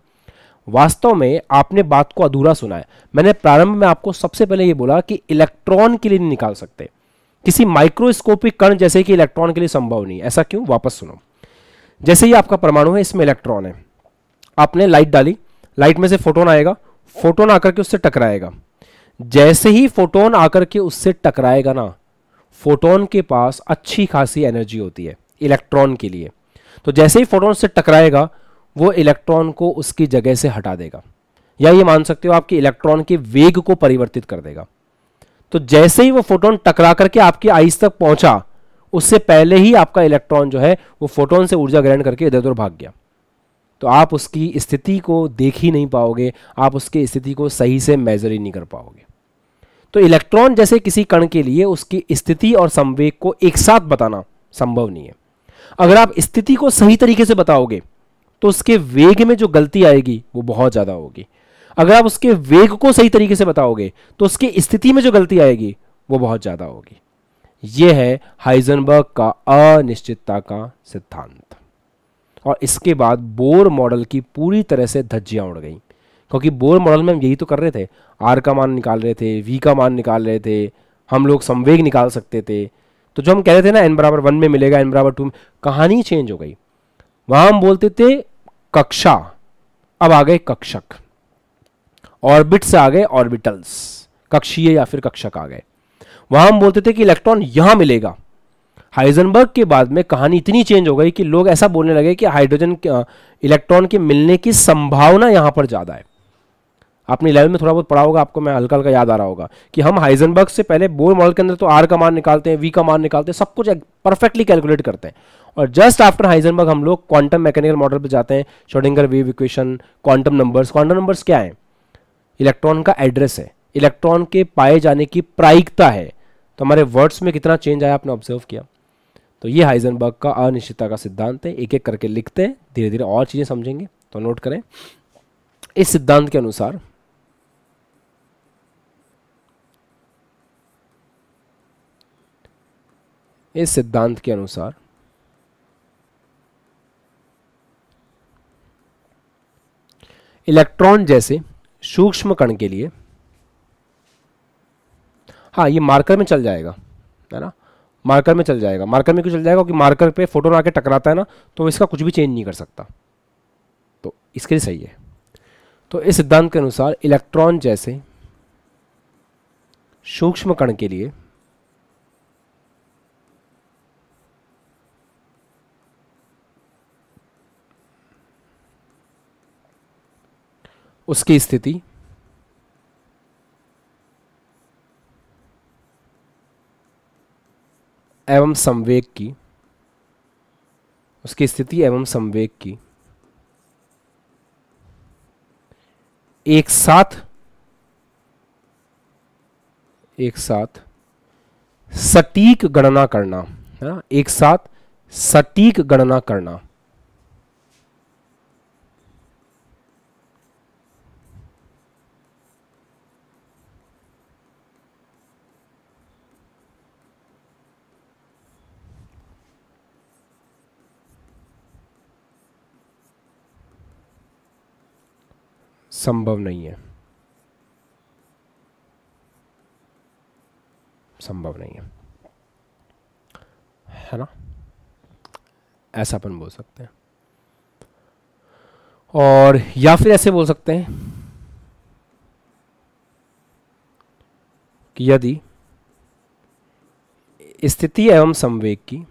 वास्तव में आपने बात को अधूरा सुना है। मैंने प्रारंभ में आपको सबसे पहले ये बोला कि इलेक्ट्रॉन के लिए नहीं निकाल सकते, किसी माइक्रोस्कोपिक कण जैसे कि इलेक्ट्रॉन के लिए संभव नहीं। ऐसा क्यों, वापस सुनो। जैसे ही आपका परमाणु है, इसमें इलेक्ट्रॉन है, आपने लाइट डाली, लाइट में से फोटोन आएगा, फोटोन आकर के उससे टकराएगा। जैसे ही फोटोन आकर के उससे टकराएगा ना, फोटोन के पास अच्छी खासी एनर्जी होती है इलेक्ट्रॉन के लिए। तो जैसे ही फोटोन से टकराएगा वो इलेक्ट्रॉन को उसकी जगह से हटा देगा, या ये मान सकते हो आपके इलेक्ट्रॉन के वेग को परिवर्तित कर देगा। तो जैसे ही वो फोटोन टकरा करके आपकी आइस तक पहुंचा, उससे पहले ही आपका इलेक्ट्रॉन जो है वो फोटोन से ऊर्जा ग्रहण करके इधर उधर भाग गया। तो आप उसकी स्थिति को देख ही नहीं पाओगे, आप उसकी स्थिति को सही से मेजर ही नहीं कर पाओगे। तो इलेक्ट्रॉन जैसे किसी कण के लिए उसकी स्थिति और संवेग को एक साथ बताना संभव नहीं है। अगर आप स्थिति को सही तरीके से बताओगे तो उसके वेग में जो गलती आएगी वो बहुत ज्यादा होगी। अगर आप उसके वेग को सही तरीके से बताओगे तो उसकी स्थिति में जो गलती आएगी वो बहुत ज्यादा होगी। यह है हाइजेनबर्ग का अनिश्चितता का सिद्धांत। और इसके बाद बोर मॉडल की पूरी तरह से धज्जियां उड़ गई, क्योंकि बोर मॉडल में हम यही तो कर रहे थे, आर का मान निकाल रहे थे, वी का मान निकाल रहे थे, हम लोग संवेग निकाल सकते थे। तो जो हम कह रहे थे ना n बराबर 1 में मिलेगा, n बराबर 2 में, कहानी चेंज हो गई। वहां हम बोलते थे कक्षा, अब आ गए कक्षक। ऑर्बिट से आ गए ऑर्बिटल्स, कक्षीय या फिर कक्षक आ गए। वहां हम बोलते थे कि इलेक्ट्रॉन यहां मिलेगा। हाइजेनबर्ग के बाद में कहानी इतनी चेंज हो गई कि लोग ऐसा बोलने लगे कि हाइड्रोजन इलेक्ट्रॉन के मिलने की संभावना यहां पर ज्यादा है। आपने 11 में थोड़ा बहुत पढ़ा होगा, आपको मैं हल्का हल्का याद आ रहा होगा कि हम हाइजेनबर्ग से पहले बोर मॉडल के अंदर तो आर का मान निकालते हैं, वी का मान निकालते हैं, सब कुछ परफेक्टली कैलकुलेट करते हैं। और जस्ट आफ्टर हाइजेनबर्ग हम लोग क्वांटम मैकेनिकल मॉडल पे जाते हैं, Schrodinger wave equation, quantum numbers. Quantum numbers क्या है? इलेक्ट्रॉन का एड्रेस है, इलेक्ट्रॉन के पाए जाने की प्रायिकता है। तो हमारे वर्ड्स में कितना चेंज आया आपने ऑब्जर्व किया। तो ये हाइजेनबर्ग का अनिश्चितता का सिद्धांत है। एक एक करके लिखते हैं, धीरे धीरे और चीजें समझेंगे, तो नोट करें। इस सिद्धांत के अनुसार इलेक्ट्रॉन जैसे सूक्ष्म कण के लिए, हाँ ये मार्कर में चल जाएगा, है ना, मार्कर में चल जाएगा। मार्कर में क्यों चल जाएगा? क्योंकि मार्कर पे फोटोन आके टकराता है ना, तो इसका कुछ भी चेंज नहीं कर सकता, तो इसके लिए सही है। तो इस सिद्धांत के अनुसार इलेक्ट्रॉन जैसे सूक्ष्म कण के लिए उसकी स्थिति एवं संवेग की, एक साथ सटीक गणना करना, है ना, एक साथ सटीक गणना करना संभव नहीं है, है ना, ऐसा अपन बोल सकते हैं। और या फिर ऐसे बोल सकते हैं कि यदि स्थिति एवं संवेग की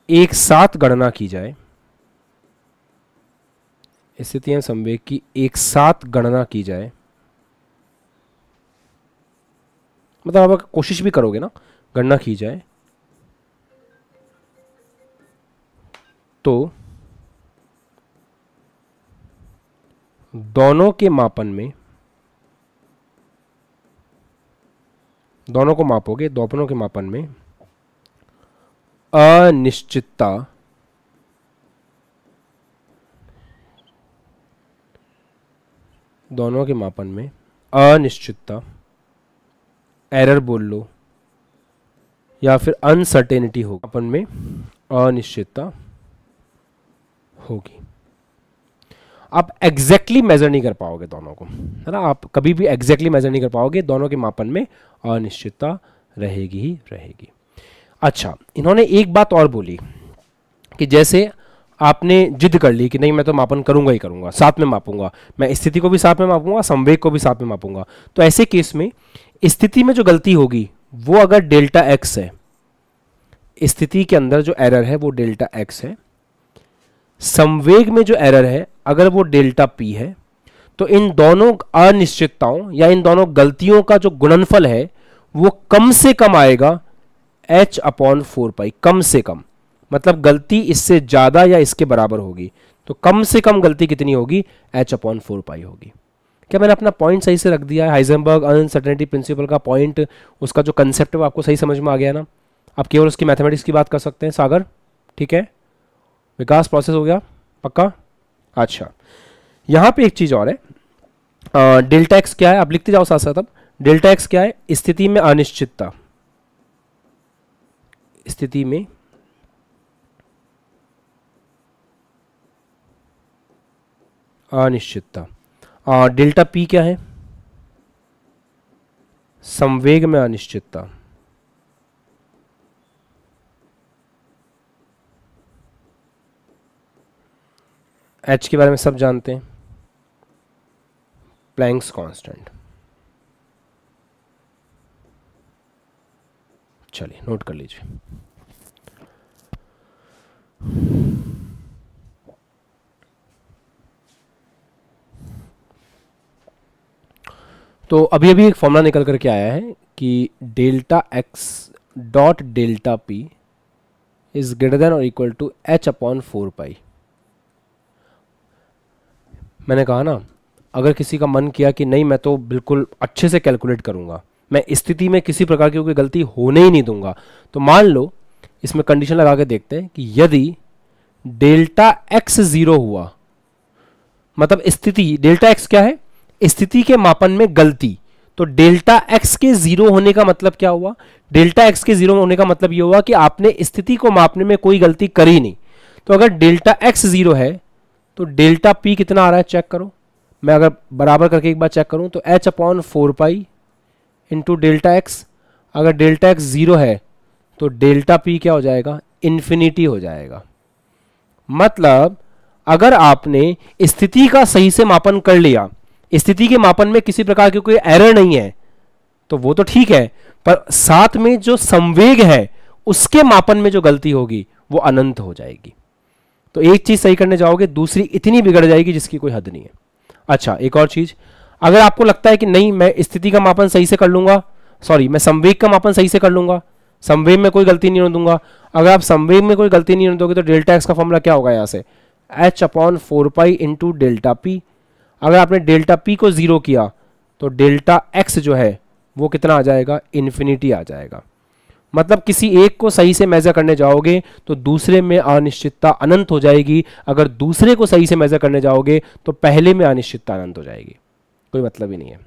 एक साथ गणना की जाए, मतलब आप कोशिश भी करोगे ना, गणना की जाए, तो दोनों के मापन में, दोनों को मापोगे, दोनों के मापन में अनिश्चितता एरर बोल लो या फिर अनसर्टेनिटी होगी, मापन में अनिश्चितता होगी। आप एग्जैक्टली मेजर नहीं कर पाओगे दोनों को, है ना, आप कभी भी एग्जैक्टली मेजर नहीं कर पाओगे, दोनों के मापन में अनिश्चितता रहेगी ही रहेगी। अच्छा, इन्होंने एक बात और बोली कि जैसे आपने जिद कर ली कि नहीं मैं तो मापन करूंगा ही करूंगा, साथ में मापूंगा, मैं स्थिति को भी साथ में मापूंगा, संवेग को भी साथ में मापूंगा, तो ऐसे केस में स्थिति में जो गलती होगी वो अगर डेल्टा एक्स है, स्थिति के अंदर जो एरर है वो डेल्टा एक्स है, संवेग में जो एरर है अगर वो डेल्टा पी है, तो इन दोनों अनिश्चितताओं या इन दोनों गलतियों का जो गुणनफल है वो कम से कम आएगा h अपॉन 4 पाई, कम से कम, मतलब गलती इससे ज्यादा या इसके बराबर होगी, तो कम से कम गलती कितनी होगी, h अपॉन 4 पाई होगी। क्या मैंने अपना पॉइंट सही से रख दिया है? हाइजेनबर्ग अनसर्टेनिटी प्रिंसिपल का पॉइंट, उसका जो कंसेप्ट है वो आपको सही समझ में आ गया ना? आप केवल उसकी मैथमेटिक्स की बात कर सकते हैं। सागर ठीक है, विकास प्रोसेस हो गया पक्का? अच्छा, यहां पे एक चीज और है, डेल्टा एक्स क्या है आप लिखते जाओ साथ साथ। अब डेल्टा एक्स क्या है? स्थिति में अनिश्चितता, स्थिति में अनिश्चितता। डेल्टा पी क्या है? संवेग में अनिश्चितता। एच के बारे में सब जानते हैं, प्लैंक्स कांस्टेंट। चलिए नोट कर लीजिए। तो अभी अभी एक फॉर्मूला निकल करके आया है कि delta x dot delta P is greater than और इक्वल टू h अपॉन 4 पाई। मैंने कहा ना, अगर किसी का मन किया कि नहीं मैं तो बिल्कुल अच्छे से कैलकुलेट करूंगा, मैं स्थिति में किसी प्रकार की कोई गलती होने ही नहीं दूंगा, तो मान लो इसमें कंडीशन लगा के देखते हैं कि यदि डेल्टा एक्स 0 हुआ, मतलब स्थिति डेल्टा एक्स क्या है? स्थिति के मापन में गलती, तो डेल्टा एक्स के 0 होने का मतलब क्या हुआ? डेल्टा एक्स के 0 होने का मतलब यह हुआ कि आपने स्थिति को मापने में कोई गलती करी नहीं। तो अगर डेल्टा एक्स 0 है तो डेल्टा पी कितना आ रहा है चेक करो। मैं अगर बराबर करके एक बार चेक करूं तो h upon 4 pi into delta x. अगर डेल्टा एक्स 0 है तो डेल्टा पी क्या हो जाएगा? इन्फिनिटी हो जाएगा। मतलब अगर आपने स्थिति का सही से मापन कर लिया, स्थिति के मापन में किसी प्रकार की कोई एरर नहीं है, तो वो तो ठीक है, पर साथ में जो संवेग है उसके मापन में जो गलती होगी वो अनंत हो जाएगी। तो एक चीज सही करने जाओगे दूसरी इतनी बिगड़ जाएगी जिसकी कोई हद नहीं है। अच्छा, एक और चीज, अगर आपको लगता है कि नहीं मैं स्थिति का मापन सही से कर लूंगा, सॉरी मैं संवेग का मापन सही से कर लूंगा, संवेग में कोई गलती नहीं होने दूंगा, अगर आप संवेग में कोई गलती नहीं होने दोगे तो डेल्टा एक्स का फॉर्मूला क्या होगा? यहां से h upon 4 pi into delta P. अगर आपने डेल्टा पी को 0 किया तो डेल्टा एक्स जो है वो कितना आ जाएगा? इन्फिनिटी आ जाएगा। मतलब किसी एक को सही से मेजर करने जाओगे तो दूसरे में अनिश्चितता अनंत हो जाएगी, अगर दूसरे को सही से मेजर करने जाओगे तो पहले में अनिश्चितता अनंत हो जाएगी। कोई मतलब ही नहीं है।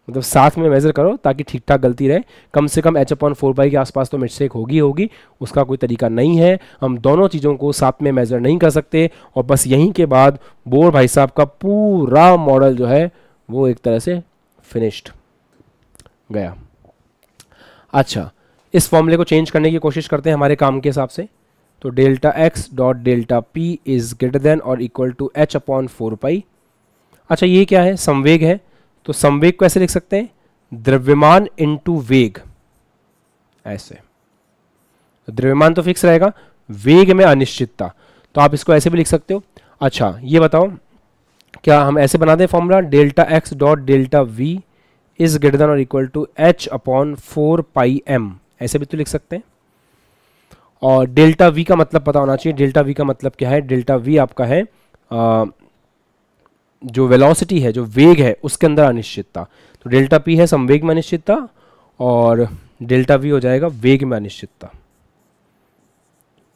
मतलब साथ में मेजर करो ताकि ठीक ठाक गलती रहे। कम से कम h अपॉन 4 पाई के आसपास तो मिस्टेक होगी, उसका कोई तरीका नहीं है। हम दोनों चीज़ों को साथ में मेजर नहीं कर सकते, और बस यहीं के बाद बोर भाई साहब का पूरा मॉडल जो है वो एक तरह से फिनिश्ड गया। अच्छा, इस फॉर्मूले को चेंज करने की कोशिश करते हैं हमारे काम के हिसाब से। तो delta x dot delta P is greater than और इक्वल टू h अपॉन 4 पाई। अच्छा, ये क्या है? संवेग है, तो संवेग को ऐसे लिख सकते हैं, द्रव्यमान इनटू वेग, ऐसे। द्रव्यमान तो फिक्स रहेगा, वेग में अनिश्चितता, तो आप इसको ऐसे भी लिख सकते हो। अच्छा, ये बताओ क्या हम ऐसे बना दें formula, delta x dot delta we is greater than और equal to h upon 4 pi m, ऐसे भी तो लिख सकते हैं। और डेल्टा वी का मतलब पता होना चाहिए। डेल्टा वी का मतलब क्या है? डेल्टा वी आपका है जो वेलोसिटी है, जो वेग है, उसके अंदर अनिश्चितता। तो डेल्टा पी है संवेग में अनिश्चितता और डेल्टा वी हो जाएगा वेग में अनिश्चितता।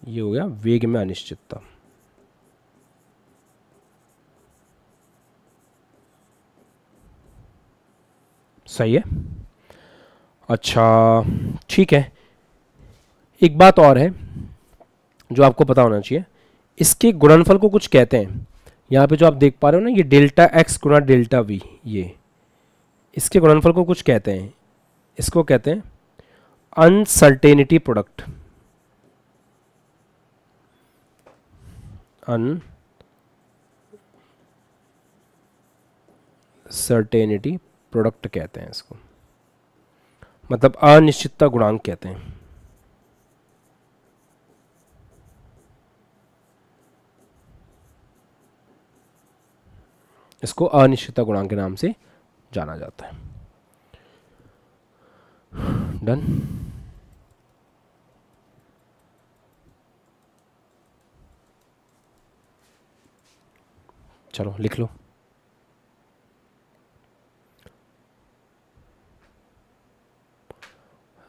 ये हो गया वेग में अनिश्चितता। सही है। अच्छा ठीक है, एक बात और है जो आपको पता होना चाहिए, इसके गुणनफल को कुछ कहते हैं। यहाँ पे जो आप देख पा रहे हो ना, ये डेल्टा एक्स गुणा डेल्टा वी, ये इसके गुणनफल को कुछ कहते हैं। इसको कहते हैं अनसर्टेनिटी प्रोडक्ट। अनसर्टेनिटी प्रोडक्ट कहते हैं इसको, मतलब अनिश्चितता गुणांक कहते हैं। इसको अनिश्चितता गुणांक के नाम से जाना जाता है। डन। चलो लिख लो।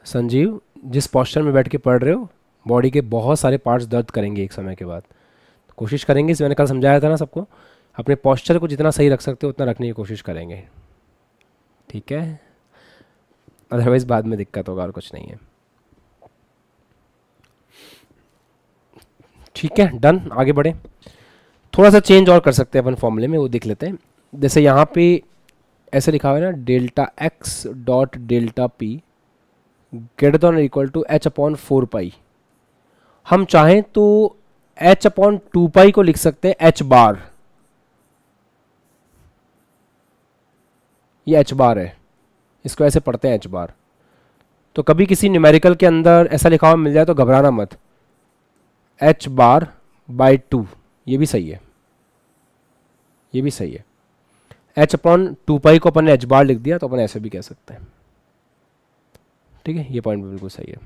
संजीव, जिस पोस्चर में बैठ के पढ़ रहे हो बॉडी के बहुत सारे पार्ट्स दर्द करेंगे एक समय के बाद। कोशिश करेंगे, इस मैंने कल समझाया था ना सबको, अपने पोस्चर को जितना सही रख सकते हो उतना रखने की कोशिश करेंगे, ठीक है? अदरवाइज बाद में दिक्कत होगा, और कुछ नहीं है। ठीक है, डन। आगे बढ़े। थोड़ा सा चेंज और कर सकते हैं अपन फॉर्मूले में, वो देख लेते हैं। जैसे यहाँ पे ऐसे लिखा हुआ है ना, delta x dot delta p greater than equal to H upon 4 pi. हम चाहें तो एच अपॉन 2 पाई को लिख सकते हैं एच बार, ये एच बार है, इसको ऐसे पढ़ते हैं एच बार। तो कभी किसी न्यूमेरिकल के अंदर ऐसा लिखा हुआ मिल जाए तो घबराना मत, एच बार बाई 2, ये भी सही है, ये भी सही है। एच अपॉन 2 पाई को अपन ने एच बार लिख दिया तो अपन ऐसे भी कह सकते हैं, ठीक है? ये पॉइंट बिल्कुल सही है।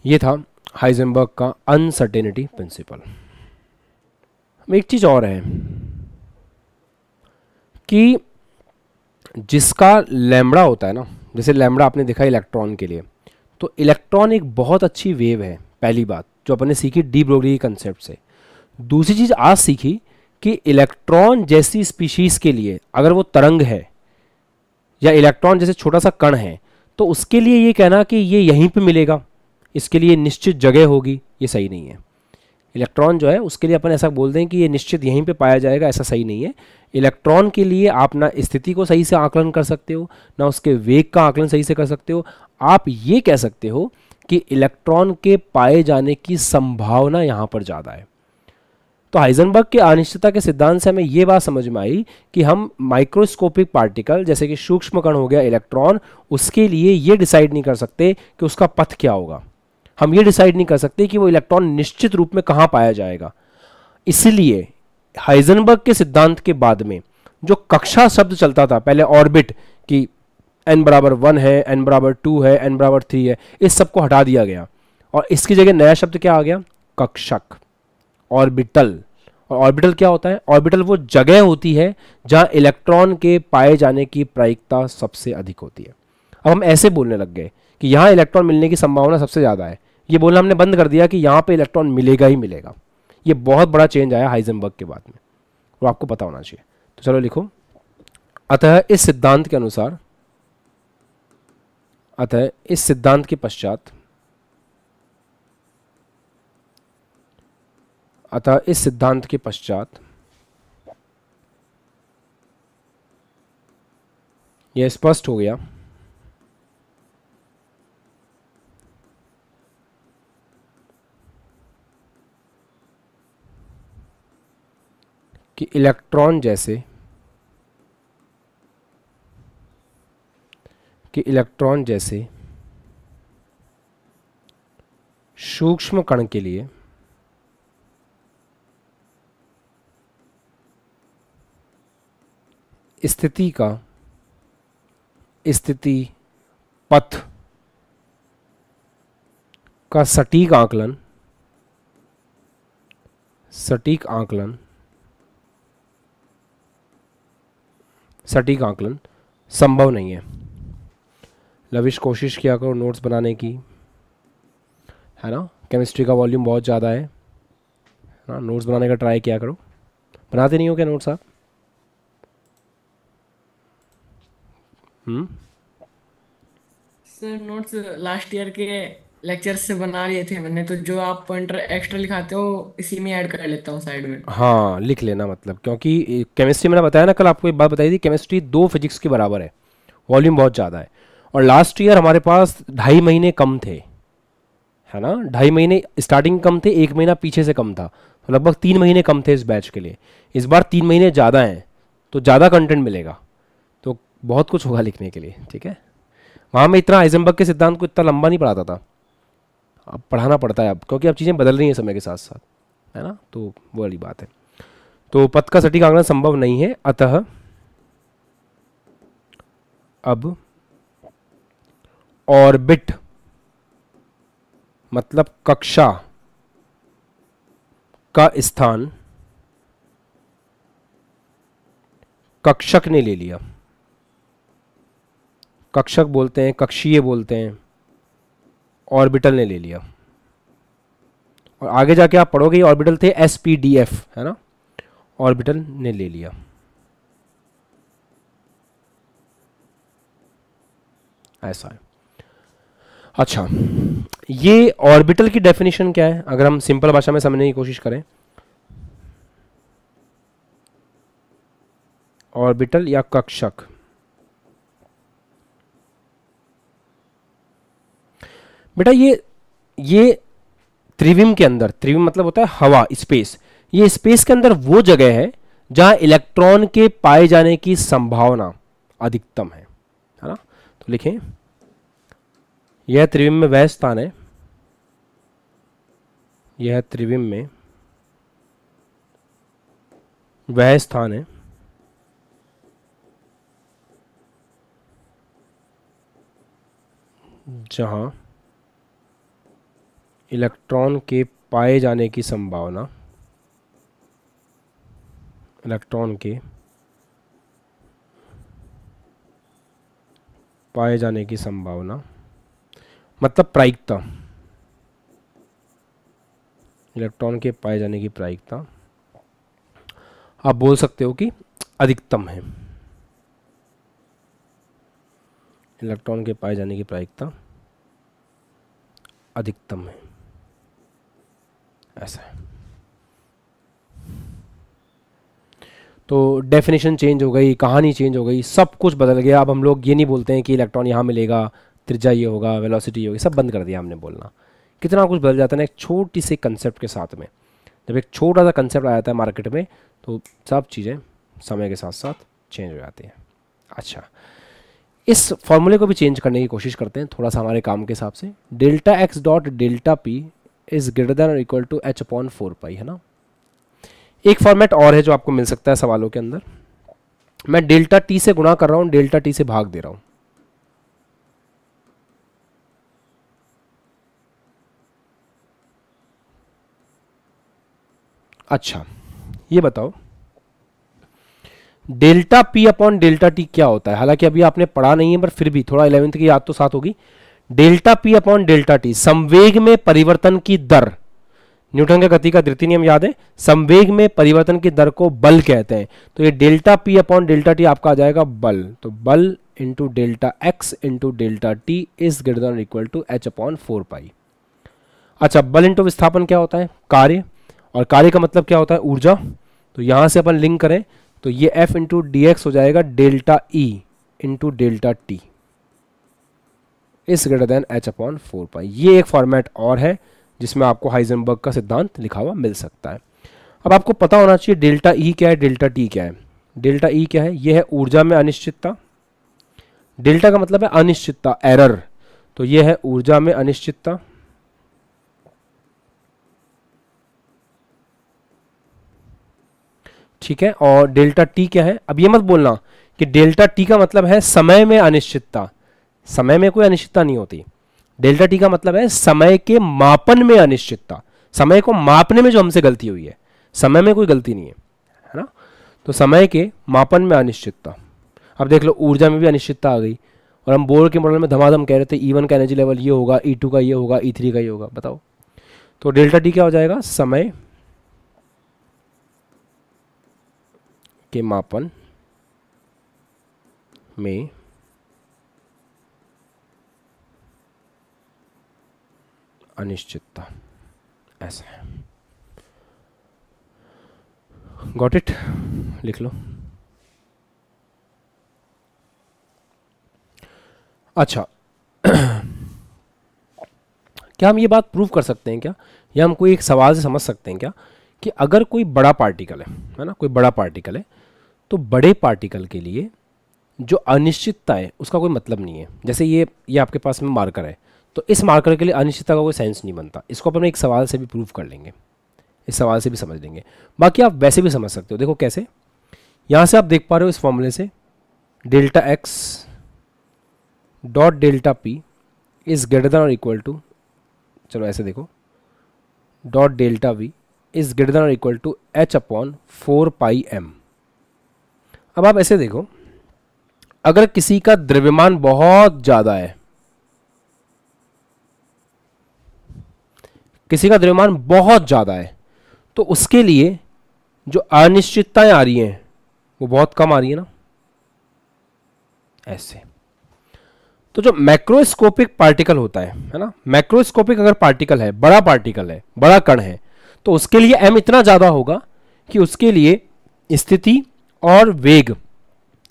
ये था हाइजेनबर्ग का अनसर्टेनिटी प्रिंसिपल। एक चीज और है कि जिसका लैम्बडा होता है ना, जैसे लैम्बडा आपने देखा इलेक्ट्रॉन के लिए, तो इलेक्ट्रॉन एक बहुत अच्छी वेव है, पहली बात जो अपन ने सीखी डी ब्रोगली के कंसेप्ट से। दूसरी चीज आज सीखी कि इलेक्ट्रॉन जैसी स्पीशीज के लिए अगर वो तरंग है या इलेक्ट्रॉन जैसे छोटा सा कण है, तो उसके लिए ये कहना कि ये यहीं पे मिलेगा, इसके लिए निश्चित जगह होगी, ये सही नहीं है। इलेक्ट्रॉन जो है उसके लिए अपन ऐसा बोल दें कि ये निश्चित यहीं पे पाया जाएगा, ऐसा सही नहीं है। इलेक्ट्रॉन के लिए आप ना स्थिति को सही से आकलन कर सकते हो, ना उसके वेग का आकलन सही से कर सकते हो। आप ये कह सकते हो कि इलेक्ट्रॉन के पाए जाने की संभावना यहाँ पर ज़्यादा है। तो हाइजेनबर्ग के अनिश्चितता के सिद्धांत से हमें ये बात समझ में आई कि हम माइक्रोस्कोपिक पार्टिकल जैसे कि सूक्ष्म कण हो गया इलेक्ट्रॉन, उसके लिए ये डिसाइड नहीं कर सकते कि उसका पथ क्या होगा। हम ये डिसाइड नहीं कर सकते कि वो इलेक्ट्रॉन निश्चित रूप में कहाँ पाया जाएगा। इसलिए हाइजेनबर्ग के सिद्धांत के बाद में जो कक्षा शब्द चलता था पहले, ऑर्बिट, कि n बराबर 1 है, n बराबर 2 है, n बराबर 3 है, इस सब को हटा दिया गया और इसकी जगह नया शब्द क्या आ गया? कक्षक, ऑर्बिटल। और ऑर्बिटल क्या होता है? ऑर्बिटल वो जगह होती है जहां इलेक्ट्रॉन के पाए जाने की प्रायिकता सबसे अधिक होती है। अब हम ऐसे बोलने लग गए कि यहां इलेक्ट्रॉन मिलने की संभावना सबसे ज्यादा है, ये बोलना हमने बंद कर दिया कि यहां पे इलेक्ट्रॉन मिलेगा ही मिलेगा। ये बहुत बड़ा चेंज आया हाइजेनबर्ग के बाद में, वो आपको पता होना चाहिए। तो चलो लिखो, अतः इस सिद्धांत के अनुसार, अतः इस सिद्धांत के पश्चात, अतः इस सिद्धांत के पश्चात यह स्पष्ट हो गया कि इलेक्ट्रॉन जैसे सूक्ष्म कण के लिए स्थिति पथ का सटीक आकलन संभव नहीं है। लविश, कोशिश किया करो नोट्स बनाने की, है ना? केमिस्ट्री का वॉल्यूम बहुत ज़्यादा है ना, नोट्स बनाने का ट्राई किया करो। बनाते नहीं हो क्या नोट्स आप? सर नोट्स लास्ट ईयर के लेक्चर से बना लिए थे मैंने, तो जो आप पॉइंटर एक्स्ट्रा लिखाते हो इसी में ऐड कर लेता हूँ साइड में। हाँ लिख लेना, मतलब क्योंकि केमिस्ट्री मैंने बताया ना, कल आपको एक बात बताई थी, केमिस्ट्री 2 फिजिक्स के बराबर है, वॉल्यूम बहुत ज़्यादा है। और लास्ट ईयर हमारे पास 2.5 महीने कम थे, है ना, 2.5 महीने स्टार्टिंग कम थे, 1 महीना पीछे से कम था, तो लगभग 3 महीने कम थे इस बैच के लिए। इस बार 3 महीने ज़्यादा हैं, तो ज़्यादा कंटेंट मिलेगा, तो बहुत कुछ होगा लिखने के लिए, ठीक है। वहाँ मैं इतना हाइजेनबर्ग के सिद्धांत को इतना लंबा नहीं पढ़ाता था, अब पढ़ाना पड़ता है अब, क्योंकि अब चीज़ें बदल रही हैं समय के साथ साथ, है ना, तो वो वाली बात है। तो पथ का सटीक आंकलन संभव नहीं है, अतः अब ऑर्बिट मतलब कक्षा का स्थान कक्षक ने ले लिया। कक्षक बोलते हैं, कक्षीय बोलते हैं, ऑर्बिटल ने ले लिया। और आगे जाके आप पढ़ोगे ये ऑर्बिटल थे SPDF, है ना, ऑर्बिटल ने ले लिया, ऐसा है। अच्छा, ये ऑर्बिटल की डेफिनेशन क्या है, अगर हम सिंपल भाषा में समझने की कोशिश करें, ऑर्बिटल या कक्षक, बेटा ये त्रिविम के अंदर, त्रिविम मतलब होता है हवा, स्पेस, ये स्पेस के अंदर वो जगह है जहां इलेक्ट्रॉन के पाए जाने की संभावना अधिकतम है ना। तो लिखें, यह त्रिविम में वह स्थान है, यह त्रिविम में वह स्थान है जहां इलेक्ट्रॉन के पाए जाने की संभावना, इलेक्ट्रॉन के पाए जाने की संभावना मतलब प्रायिकता, इलेक्ट्रॉन के पाए जाने की प्रायिकता आप बोल सकते हो कि अधिकतम है, इलेक्ट्रॉन के पाए जाने की प्रायिकता अधिकतम है, ऐसा है। तो डेफिनेशन चेंज हो गई, कहानी चेंज हो गई, सब कुछ बदल गया। अब हम लोग ये नहीं बोलते हैं कि इलेक्ट्रॉन यहाँ मिलेगा, त्रिज्या ये होगा, वेलोसिटी ये होगी, सब बंद कर दिया हमने बोलना। कितना कुछ बदल जाता है ना एक छोटी सी कंसेप्ट के साथ में। जब एक छोटा सा कंसेप्ट आ जाता है मार्केट में, तो सब चीज़ें समय के साथ साथ चेंज हो जाती हैं। अच्छा, इस फॉर्मूले को भी चेंज करने की कोशिश करते हैं थोड़ा सा हमारे काम के हिसाब से। Delta x dot delta P is greater than और इक्वल टू h/4 पाई, है ना। एक फॉर्मेट और है जो आपको मिल सकता है सवालों के अंदर, मैं डेल्टा टी से गुणा कर रहा हूं, डेल्टा टी से भाग दे रहा हूं। अच्छा, ये बताओ delta p upon delta T क्या होता है। हालांकि अभी आपने पढ़ा नहीं है, पर फिर भी थोड़ा 11वीं की याद तो साथ होगी। Delta p upon delta T, संवेग में परिवर्तन की दर, न्यूटन के गति का द्वितीय नियम याद है, संवेग में परिवर्तन की दर को बल कहते हैं। तो ये delta p upon delta t आपका आ जाएगा बल, तो बल into delta x into delta t is greater than equal to h/4 pi. अच्छा, बल इंटू विस्थापन क्या होता है, कार्य, और कार्य का मतलब क्या होता है, ऊर्जा। तो यहां से अपन लिंक करें तो ये F इंटू डी एक्स हो जाएगा delta E into delta t is greater then h/4 पाई। ये एक फॉर्मेट और है जिसमें आपको हाइजेनबर्ग का सिद्धांत लिखा हुआ मिल सकता है। अब आपको पता होना चाहिए डेल्टा E क्या है, डेल्टा T क्या है। डेल्टा E क्या है, यह है ऊर्जा में अनिश्चितता, डेल्टा का मतलब है अनिश्चितता, एरर, तो यह है ऊर्जा में अनिश्चितता, ठीक है। और डेल्टा टी क्या है, अब ये मत बोलना कि डेल्टा टी का मतलब है समय में अनिश्चितता, समय में कोई अनिश्चितता नहीं होती। डेल्टा टी का मतलब है समय के मापन में अनिश्चितता, समय को मापने में जो हमसे गलती हुई है, समय में कोई गलती नहीं है ना। तो समय के मापन में अनिश्चितता। अब देख लो ऊर्जा में भी अनिश्चितता आ गई, और हम बोर्ड के मॉडल में धमाधम कह रहे थे E1 का एनर्जी लेवल ये होगा, E2 का ये होगा, E3 का ये होगा, बताओ। तो डेल्टा टी क्या हो जाएगा, समय के मापन में अनिश्चितता, ऐसा है। गॉट इट, लिख लो। अच्छा क्या हम ये बात प्रूव कर सकते हैं क्या, या हम कोई एक सवाल से समझ सकते हैं क्या कि अगर कोई बड़ा पार्टिकल है ना, कोई बड़ा पार्टिकल है, तो बड़े पार्टिकल के लिए जो अनिश्चितता है उसका कोई मतलब नहीं है। जैसे ये आपके पास में मार्कर है, तो इस मार्कर के लिए अनिश्चितता का कोई सेंस नहीं बनता। इसको अपन एक सवाल से भी प्रूव कर लेंगे, इस सवाल से भी समझ लेंगे। बाकी आप वैसे भी समझ सकते हो, देखो कैसे, यहाँ से आप देख पा रहे हो इस फॉर्मूले से delta x dot delta P is greater than और इक्वल टू, चलो ऐसे देखो, dot delta we is greater than और equal to H upon 4πm। अब आप ऐसे देखो, अगर किसी का द्रव्यमान बहुत ज्यादा है, किसी का द्रव्यमान बहुत ज्यादा है, तो उसके लिए जो अनिश्चितताएं आ रही हैं वो बहुत कम आ रही है ना, ऐसे। तो जो मैक्रोस्कोपिक पार्टिकल होता है ना, मैक्रोस्कोपिक अगर पार्टिकल है, बड़ा पार्टिकल है, बड़ा कण है, तो उसके लिए m इतना ज्यादा होगा कि उसके लिए स्थिति और वेग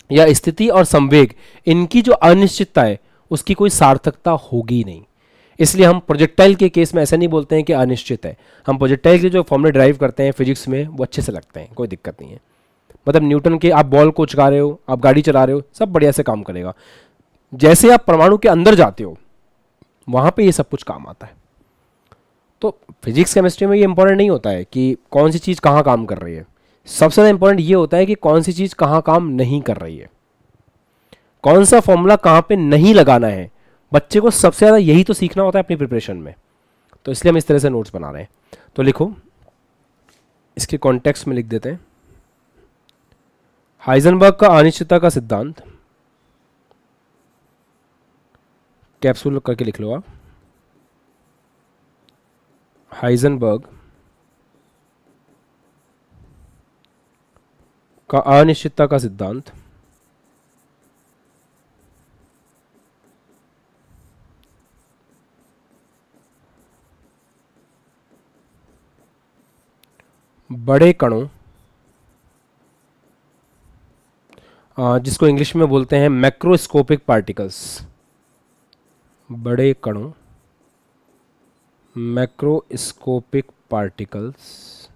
या स्थिति और संवेग, इनकी जो अनिश्चितता है उसकी कोई सार्थकता होगी नहीं। इसलिए हम प्रोजेक्टाइल के केस में ऐसा नहीं बोलते हैं कि अनिश्चित है। हम प्रोजेक्टाइल के जो फॉर्मूले ड्राइव करते हैं फिजिक्स में वो अच्छे से लगते हैं, कोई दिक्कत नहीं है। मतलब न्यूटन के, आप बॉल को उचका रहे हो, आप गाड़ी चला रहे हो, सब बढ़िया से काम करेगा। जैसे आप परमाणु के अंदर जाते हो वहां पे ये सब कुछ काम आता है। तो फिजिक्स केमिस्ट्री में ये इंपॉर्टेंट नहीं होता है कि कौन सी चीज़ कहाँ काम कर रही है, सबसे ज़्यादा इंपॉर्टेंट ये होता है कि कौन सी चीज़ कहाँ काम नहीं कर रही है, कौन सा फॉर्मूला कहाँ पे नहीं लगाना है। बच्चे को सबसे ज़्यादा यही तो सीखना होता है अपनी प्रिपरेशन में। तो इसलिए हम इस तरह से नोट्स बना रहे हैं। तो लिखो, इसके कॉन्टेक्स्ट में लिख देते हैं, हाइजेनबर्ग का अनिश्चितता का सिद्धांत, कैप्सूल करके लिख लो आप, हाइजेनबर्ग का अनिश्चितता का सिद्धांत बड़े कणों, जिसको इंग्लिश में बोलते हैं मैक्रोस्कोपिक पार्टिकल्स, बड़े कणों, मैक्रोस्कोपिक पार्टिकल्स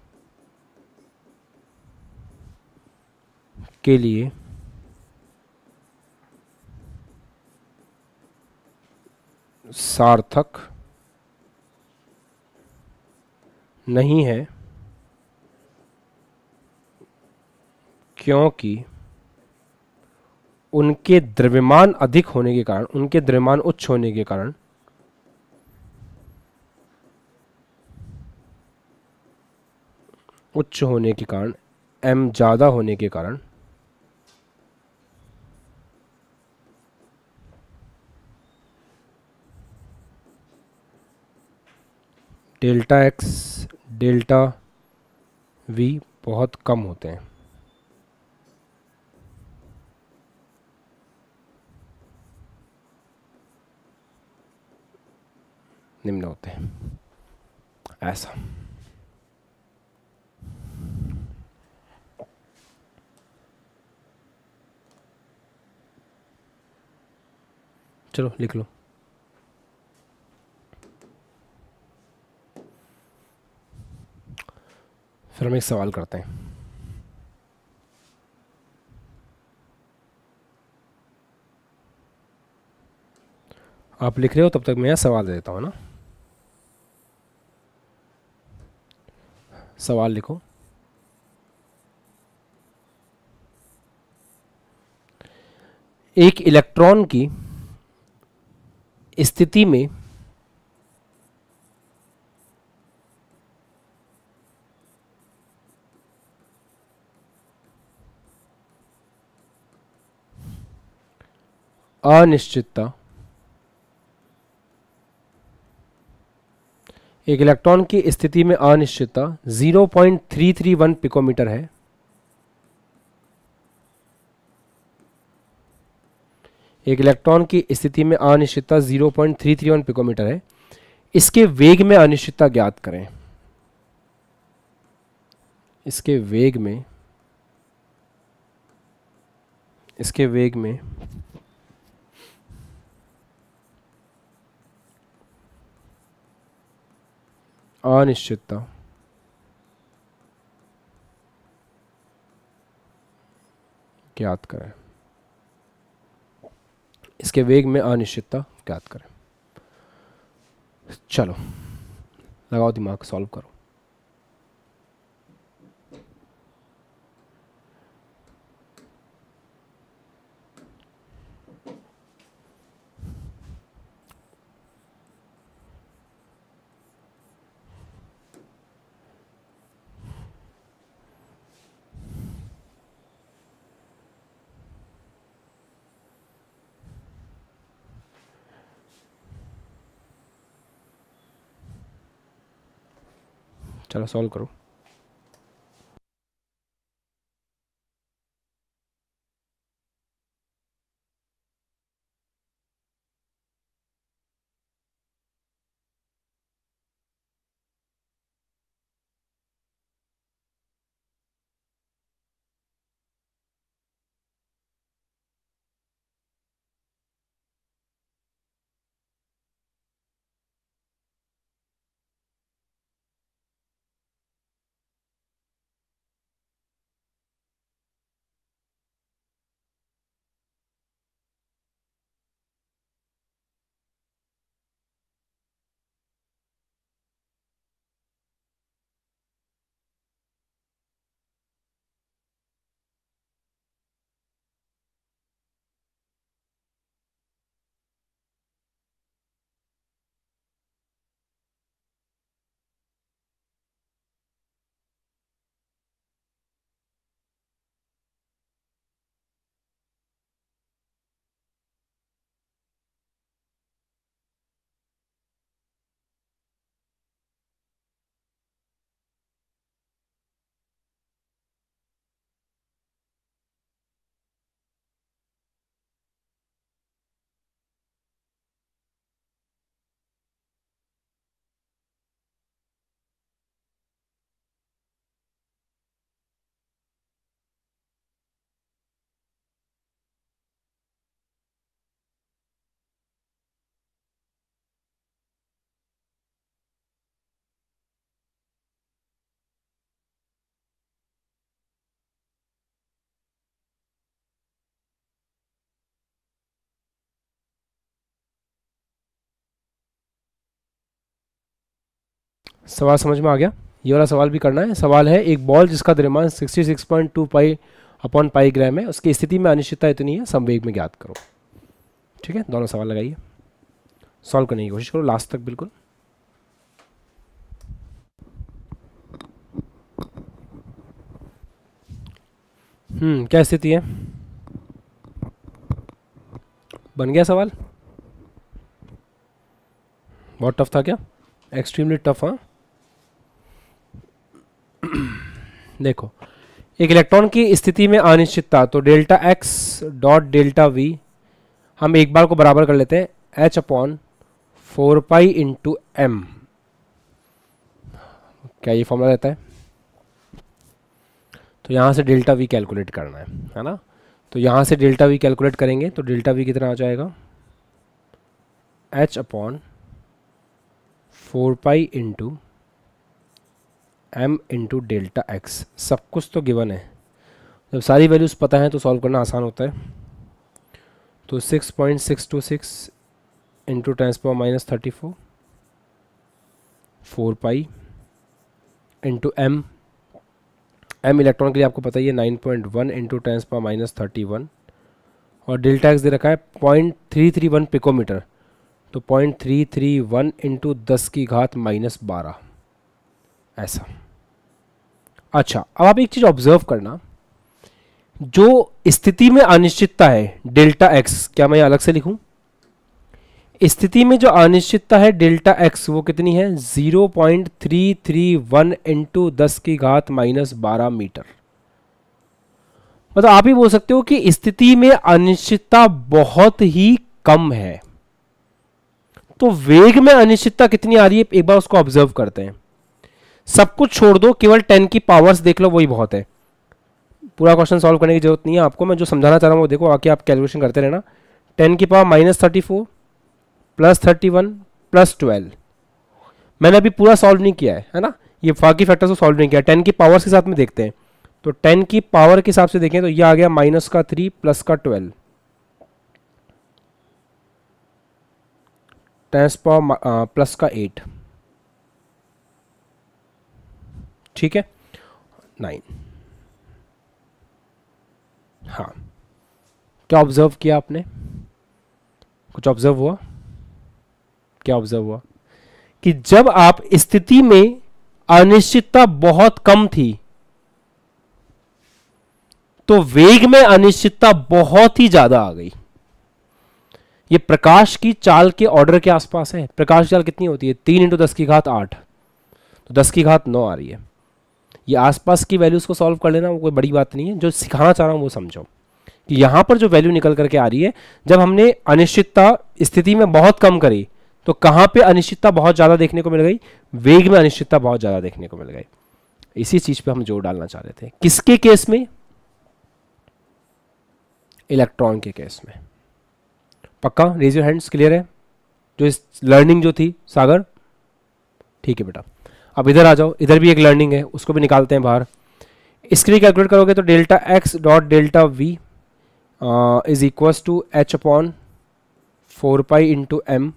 के लिए सार्थक नहीं है, क्योंकि उनके द्रव्यमान अधिक होने के कारण, उनके द्रव्यमान उच्च होने के कारण m ज़्यादा होने के कारण डेल्टा एक्स डेल्टा वी बहुत कम होते हैं। निम्न होते हैं, ऐसा। चलो लिख लो। फिर हम एक सवाल करते हैं। आप लिख रहे हो तब तक मैं सवाल दे देता हूं ना। सवाल लिखो, एक इलेक्ट्रॉन की स्थिति में अनिश्चितता, एक इलेक्ट्रॉन की स्थिति में अनिश्चितता 0.331 पिकोमीटर है। एक इलेक्ट्रॉन की स्थिति में अनिश्चितता 0.331 पिकोमीटर है। इसके वेग में अनिश्चितता ज्ञात करें। इसके वेग में अनिश्चितता ज्ञात करें। इसके वेग में अनिश्चितता ज्ञात करें। चलो लगाओ दिमाग, सॉल्व करो। चलो सॉल्व करो। सवाल समझ में आ गया? ये वाला सवाल भी करना है। सवाल है एक बॉल जिसका द्रव्यमान 66.2 पाई अपॉन पाई ग्राम है, उसकी स्थिति में अनिश्चितता इतनी है, संवेग में ज्ञात करो। ठीक है, दोनों सवाल लगाइए, सॉल्व करने की कोशिश करो लास्ट तक बिल्कुल। क्या स्थिति है? बन गया सवाल? बहुत टफ था क्या? Extremely tough. हाँ, देखो एक इलेक्ट्रॉन की स्थिति में अनिश्चितता, तो delta x dot delta we हम एक बार को बराबर कर लेते हैं H upon 4 pi into M. क्या ये फॉर्मूला रहता है? तो यहाँ से डेल्टा वी कैलकुलेट करना है ना। तो यहाँ से डेल्टा वी कैलकुलेट करेंगे तो डेल्टा वी कितना आ जाएगा, h upon 4 pi into m into delta x. सब कुछ तो गिवन है, जब सारी वैल्यूज़ पता है तो सॉल्व करना आसान होता है। तो 6.626 into 10⁻34 4 pi into m electron के लिए आपको पता ही है 9.1 इंटू 10⁻31 और डेल्टा एक्स दे रखा है 0.331 पिकोमीटर, तो 0.331 इंटू 10⁻12 ऐसा। अच्छा, अब आप एक चीज ऑब्जर्व करना, जो स्थिति में अनिश्चितता है डेल्टा एक्स, क्या मैं अलग से लिखूं? स्थिति में जो अनिश्चितता है डेल्टा एक्स वो कितनी है, 0.331 इंटू 10⁻12 मीटर। मतलब आप ही बोल सकते हो कि स्थिति में अनिश्चितता बहुत ही कम है। तो वेग में अनिश्चितता कितनी आ रही है, एक बार उसको ऑब्जर्व करते हैं। सब कुछ छोड़ दो, केवल 10 की पावर्स देख लो, वही बहुत है। पूरा क्वेश्चन सॉल्व करने की जरूरत नहीं है आपको, मैं जो समझाना चाह रहा हूँ वो देखो, आके आप कैलकुलेशन करते रहना। 10 की पावर -34 प्लस 31 प्लस 12, मैंने अभी पूरा सॉल्व नहीं किया है ना, ये बाकी फैक्टर्स को सॉल्व नहीं किया। 10 की पावर्स के साथ में देखते हैं, तो 10 की पावर के हिसाब से देखें तो ये आ गया -3 प्लस का 12, 10 पावर प्लस का 8, ठीक है 9। हाँ, क्या ऑब्जर्व किया आपने, कुछ ऑब्जर्व हुआ, क्या ऑब्जर्व हुआ कि जब आप स्थिति में अनिश्चितता बहुत कम थी तो वेग में अनिश्चितता बहुत ही ज्यादा आ गई। ये प्रकाश की चाल के ऑर्डर के आसपास है। प्रकाश चाल कितनी होती है, 3 × 10⁸ तो 10⁹ आ रही है। ये आसपास की वैल्यूज को सॉल्व कर लेना, वो कोई बड़ी बात नहीं है। जो सिखाना चाह रहा हूं वो समझो कि यहां पर जो वैल्यू निकल करके आ रही है, जब हमने अनिश्चितता स्थिति में बहुत कम करी तो कहां पे अनिश्चितता बहुत ज्यादा देखने को मिल गई, वेग में अनिश्चितता बहुत ज्यादा देखने को मिल गई। इसी चीज पे हम जोर डालना चाह रहे थे। किसके केस में, इलेक्ट्रॉन के केस में। पक्का, रेज योर हैंड्स, क्लियर है जो इस लर्निंग जो थी सागर, ठीक है बेटा। अब इधर आ जाओ, इधर भी एक लर्निंग है, उसको भी निकालते हैं बाहर। इसके लिए कैलकुलेट करोगे तो delta x dot delta we is equals to h upon 4 pi into m.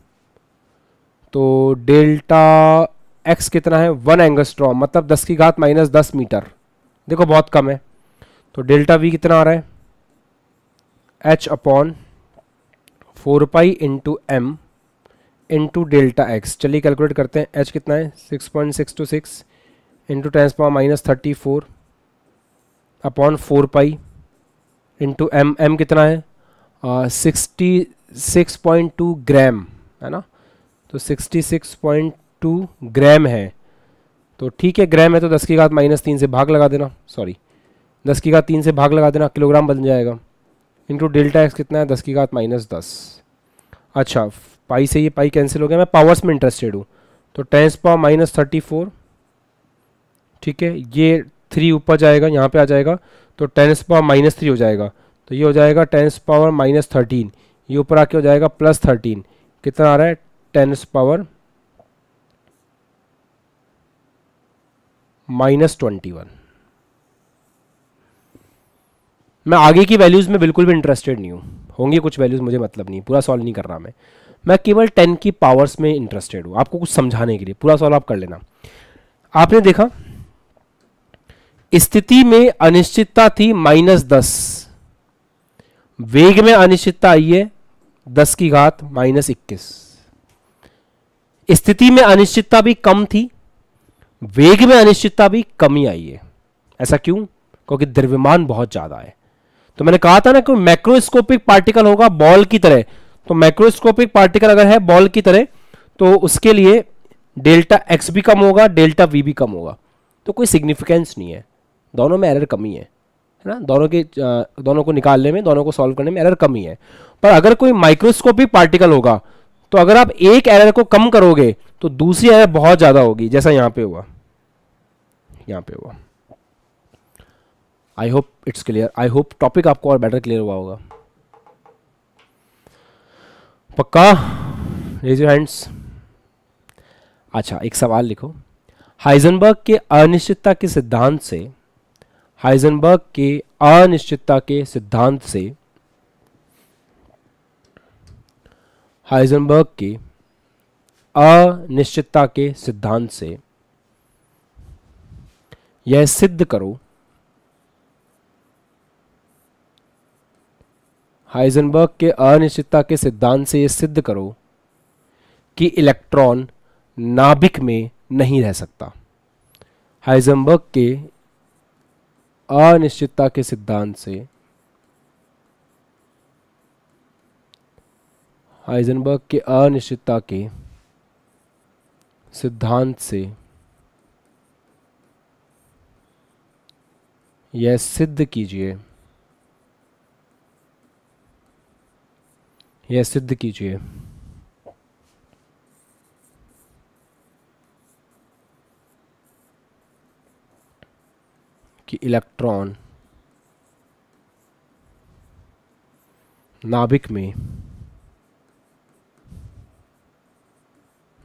तो डेल्टा एक्स कितना है, 1 एंगस्ट्रॉम, मतलब 10⁻⁻10 मीटर, देखो बहुत कम है। तो डेल्टा वी कितना आ रहा है, h upon 4 pi into m into delta x. चलिए कैलकुलेट करते हैं, h कितना है 6.626 into 10⁻34 upon 4 pi into m. M कितना है 66.2 ग्राम है ना, तो 66.2 ग्राम है। तो ठीक है, ग्राम है तो 10⁻³ से भाग लगा देना, सॉरी 10⁻³ से भाग लगा देना, किलोग्राम बन जाएगा। इंटू डेल्टा एक्स कितना है 10⁻10। अच्छा, पाई से ये पाई कैंसिल हो गया, मैं पावर्स में इंटरेस्टेड हूँ। तो 10⁻34, ठीक है, ये 3 ऊपर जाएगा, यहाँ पे आ जाएगा तो 10⁻³ हो जाएगा। तो ये हो जाएगा 10⁻13, ये ऊपर आके हो जाएगा +13, कितना आ रहा है 10⁻21। मैं आगे की वैल्यूज में बिल्कुल भी इंटरेस्टेड नहीं हूँ, होंगी कुछ वैल्यूज, मुझे मतलब नहीं, पूरा सॉल्व नहीं कर रहा मैं केवल 10 की पावर्स में इंटरेस्टेड हूँ, आपको कुछ समझाने के लिए। पूरा सॉल्व आप कर लेना। आपने देखा स्थिति में अनिश्चितता थी -10, वेग में अनिश्चितता आई है 10⁻21। स्थिति में अनिश्चितता भी कम थी, वेग में अनिश्चितता भी कमी आई है। ऐसा क्यों, क्योंकि द्रव्यमान बहुत ज्यादा है। तो मैंने कहा था ना कि मैक्रोस्कोपिक पार्टिकल होगा बॉल की तरह, तो मैक्रोस्कोपिक पार्टिकल अगर है बॉल की तरह तो उसके लिए डेल्टा एक्स भी कम होगा, डेल्टा वी भी कम होगा। तो कोई सिग्निफिकेंस नहीं है, दोनों में एरर कमी है ना, दोनों को निकालने में, दोनों को सॉल्व करने में एरर कमी है। पर अगर कोई माइक्रोस्कोपिक पार्टिकल होगा तो अगर आप एक एरर को कम करोगे तो दूसरी एरर बहुत ज्यादा होगी, जैसा यहां पे हुआ, यहां पे हुआ। I hope it's clear, I hope topic आपको और बेटर क्लियर हुआ होगा। पक्का, रेज योर हैंड्स। अच्छा, एक सवाल लिखो। हाइजेनबर्ग के अनिश्चितता के सिद्धांत से, हाइजेनबर्ग के अनिश्चितता के सिद्धांत से, हाइजेनबर्ग के अनिश्चितता के सिद्धांत से यह सिद्ध करो, हाइजेनबर्ग के अनिश्चितता के सिद्धांत से यह सिद्ध करो कि इलेक्ट्रॉन नाभिक में नहीं रह सकता। हाइजेनबर्ग के अनिश्चितता के सिद्धांत से, हाइजेनबर्ग के अनिश्चितता के सिद्धांत से यह सिद्ध कीजिए, यह सिद्ध कीजिए कि इलेक्ट्रॉन नाभिक में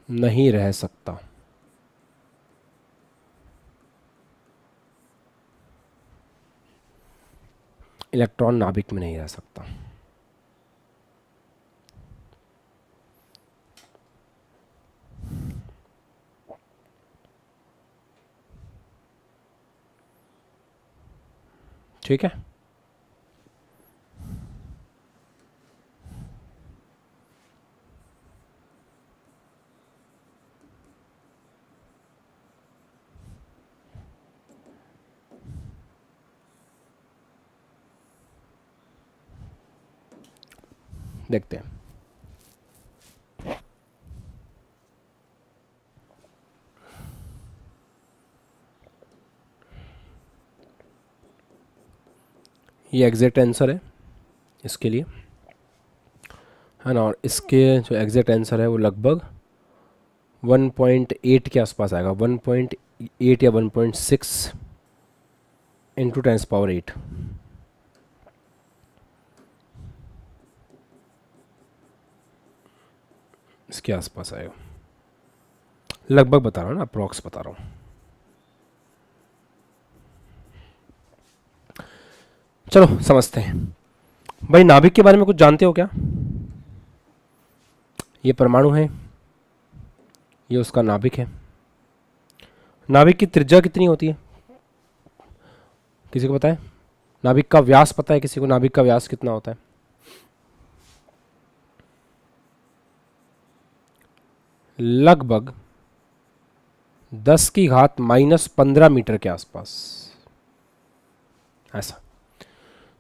नहीं रह सकता। इलेक्ट्रॉन नाभिक में नहीं रह सकता। ठीक है, देखते हैं। ये एग्जैक्ट आंसर है इसके लिए, है ना। और इसके जो एग्जैक्ट आंसर है वो लगभग 1.8 के आसपास आएगा, 1.8 या 1.6 इंटू 10⁸ इसके आसपास आएगा। लगभग बता रहा हूँ ना, अप्रॉक्स बता रहा हूँ। चलो समझते हैं भाई। नाभिक के बारे में कुछ जानते हो क्या? ये परमाणु है, ये उसका नाभिक है। नाभिक की त्रिज्या कितनी होती है, किसी को पता है? नाभिक का व्यास पता है किसी को? नाभिक का व्यास कितना होता है? लगभग 10⁻⁻15 मीटर के आसपास, ऐसा।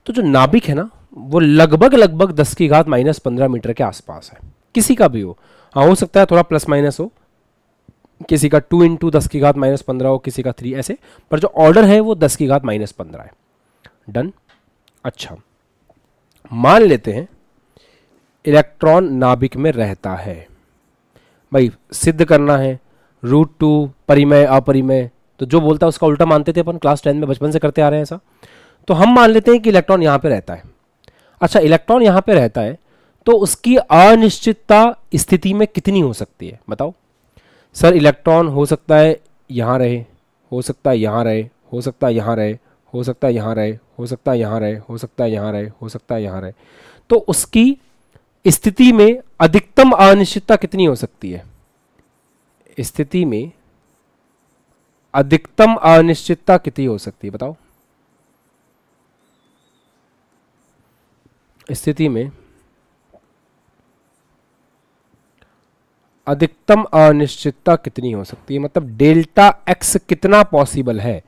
तो जो नाभिक है ना वो लगभग 10⁻⁻15 मीटर के आसपास है, किसी का भी हो। हाँ, हो सकता है थोड़ा प्लस माइनस हो, किसी का 2 × 10⁻15 हो, किसी का 3, ऐसे, पर जो ऑर्डर है वो 10⁻15 है। डन। अच्छा, मान लेते हैं इलेक्ट्रॉन नाभिक में रहता है। भाई सिद्ध करना है √2 परिमेय अपरिमेय, तो जो बोलता है उसका उल्टा मानते थे अपन, क्लास 10 में बचपन से करते आ रहे हैं ऐसा। तो हम मान लेते हैं कि इलेक्ट्रॉन यहां पे रहता है। अच्छा, इलेक्ट्रॉन यहां पे रहता है तो उसकी अनिश्चितता स्थिति में कितनी हो सकती है बताओ? सर इलेक्ट्रॉन हो सकता है यहां रहे, हो सकता है यहां रहे, हो सकता है यहां रहे, हो सकता है यहां रहे, हो सकता है यहां रहे, हो सकता है यहां रहे, हो सकता है यहां रहे। तो उसकी स्थिति में अधिकतम अनिश्चितता कितनी हो सकती है? स्थिति में अधिकतम अनिश्चितता कितनी हो सकती है बताओ? स्थिति में अधिकतम अनिश्चितता कितनी हो सकती है, मतलब डेल्टा एक्स कितना पॉसिबल है?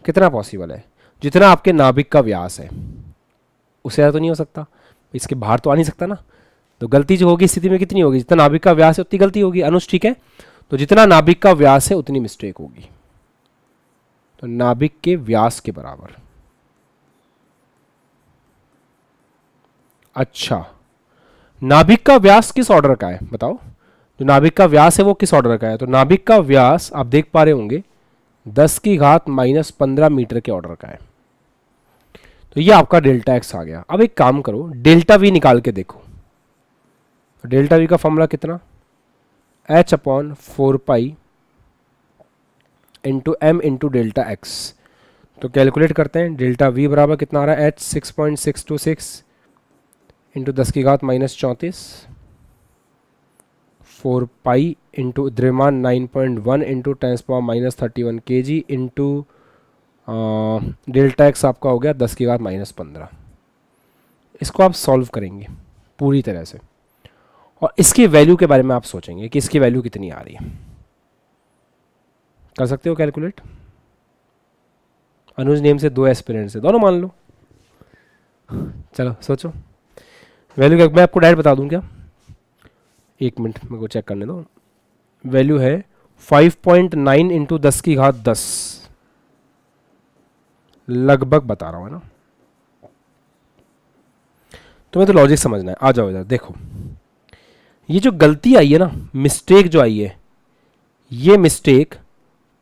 कितना पॉसिबल है? जितना आपके नाभिक का व्यास है उससे ज़्यादा तो नहीं हो सकता, इसके बाहर तो आ नहीं सकता ना। तो गलती जो होगी स्थिति में कितनी होगी? जितना नाभिक का व्यास है उतनी गलती होगी। अनुज ठीक है, तो जितना नाभिक का व्यास है उतनी मिस्टेक होगी। तो नाभिक के व्यास के बराबर। अच्छा, नाभिक का व्यास किस ऑर्डर का है बताओ? जो नाभिक का व्यास है वो किस ऑर्डर का है? तो नाभिक का व्यास आप देख पा रहे होंगे 10⁻⁻15 मीटर के ऑर्डर का है। तो ये आपका डेल्टा एक्स आ गया। अब एक काम करो, डेल्टा वी निकाल के देखो। डेल्टा वी का फॉर्मूला कितना? h/4π × m × delta x. तो कैलकुलेट करते हैं। डेल्टा वी बराबर कितना आ रहा है? h 6.626 × 10⁻⁻34, 4π × द्रव्यमान 9.1 × 10⁻31 kg इंटू डेल्टा एक्स आपका हो गया 10⁻15। इसको आप सॉल्व करेंगे पूरी तरह से और इसकी वैल्यू के बारे में आप सोचेंगे कि इसकी वैल्यू कितनी आ रही है। कर सकते हो कैलकुलेट? अनुज नेम से 2 एस्पिरेंट्स है, दोनों मान लो। चलो सोचो वैल्यू क्या। मैं आपको डायरेक्ट बता दूं क्या? 1 मिनट मेरे को चेक करने दो। वैल्यू है 5.9 × 10⁻10, लगभग बता रहा हूं, है ना। तुम्हें तो लॉजिक समझना है। आ जाओ इधर देखो, ये जो गलती आई है ना, मिस्टेक जो आई है, ये मिस्टेक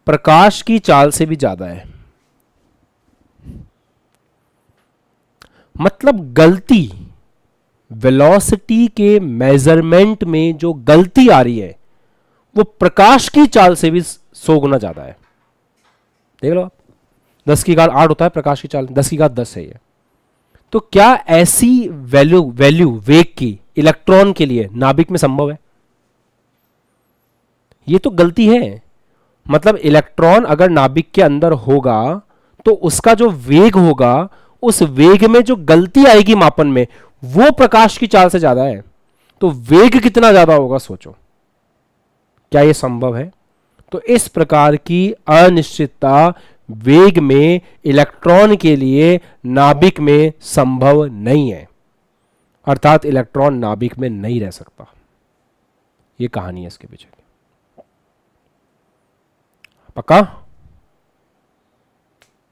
प्रकाश की चाल से भी ज्यादा है। मतलब गलती, वेलोसिटी के मेजरमेंट में जो गलती आ रही है वो प्रकाश की चाल से भी 100 गुना ज्यादा है। देख लो आप, 10 की घात 8 होता है प्रकाश की चाल, 10 की घात 10 है ये। तो क्या ऐसी वैल्यू वेग की इलेक्ट्रॉन के लिए नाभिक में संभव है? ये तो गलती है। मतलब इलेक्ट्रॉन अगर नाभिक के अंदर होगा तो उसका जो वेग होगा, उस वेग में जो गलती आएगी मापन में, वो प्रकाश की चाल से ज्यादा है। तो वेग कितना ज्यादा होगा सोचो, क्या यह संभव है? तो इस प्रकार की अनिश्चितता वेग में इलेक्ट्रॉन के लिए नाभिक में संभव नहीं है, अर्थात इलेक्ट्रॉन नाभिक में नहीं रह सकता। यह कहानी है इसके पीछे की। पक्का?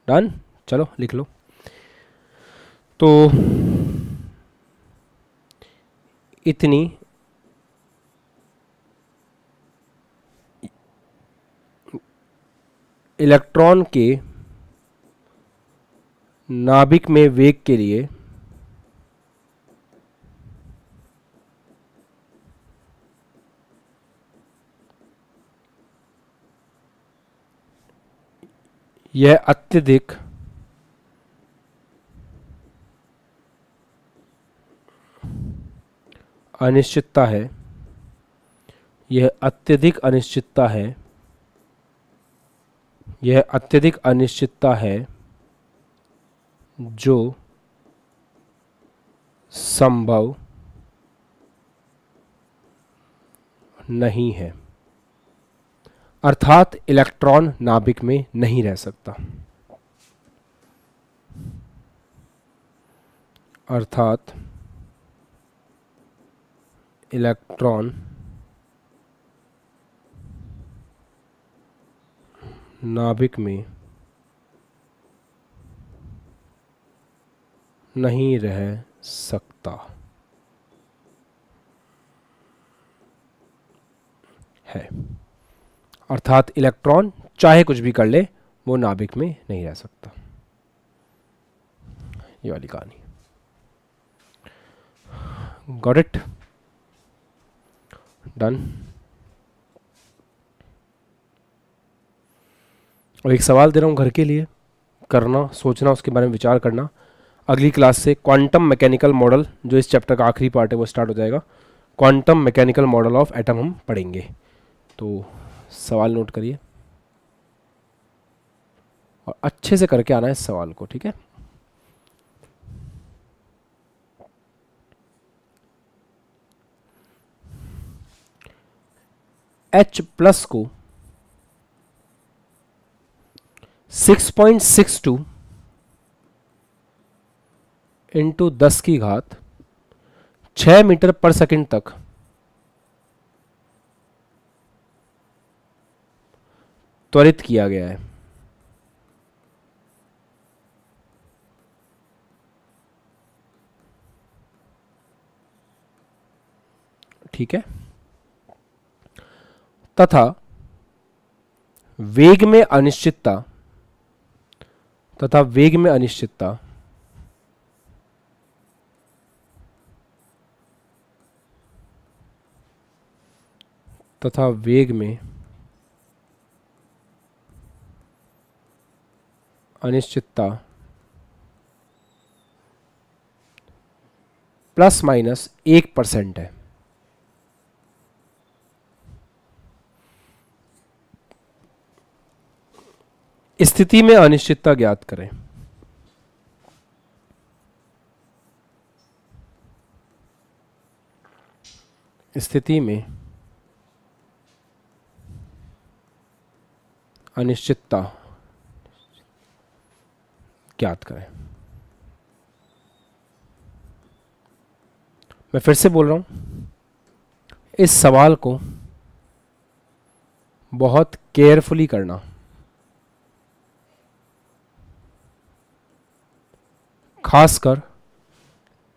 डन? चलो लिख लो। तो इतनी इलेक्ट्रॉन के नाभिक में वेग के लिए यह अत्यधिक अनिश्चितता है, यह अत्यधिक अनिश्चितता है, यह अत्यधिक अनिश्चितता है जो संभव नहीं है, अर्थात इलेक्ट्रॉन नाभिक में नहीं रह सकता, अर्थात इलेक्ट्रॉन नाभिक में नहीं रह सकता है, अर्थात इलेक्ट्रॉन चाहे कुछ भी कर ले वो नाभिक में नहीं रह सकता। ये वाली कहानी। Got it? डन? और एक सवाल दे रहा हूं घर के लिए, करना, सोचना, उसके बारे में विचार करना। अगली क्लास से क्वांटम मैकेनिकल मॉडल, जो इस चैप्टर का आखिरी पार्ट है, वो स्टार्ट हो जाएगा। Quantum mechanical model of atom हम पढ़ेंगे। तो सवाल नोट करिए और अच्छे से करके आना है इस सवाल को, ठीक है? H प्लस को 6.62 इंटू 10 की घात 6 मीटर पर सेकंड तक त्वरित किया गया है। ठीक है? तथा वेग में अनिश्चितता तथा वेग में अनिश्चितता तथा वेग में अनिश्चितता प्लस माइनस 1% है। स्थिति में अनिश्चितता ज्ञात करें। स्थिति में अनिश्चितता ज्ञात करें। मैं फिर से बोल रहा हूं, इस सवाल को बहुत केयरफुली करना। खासकर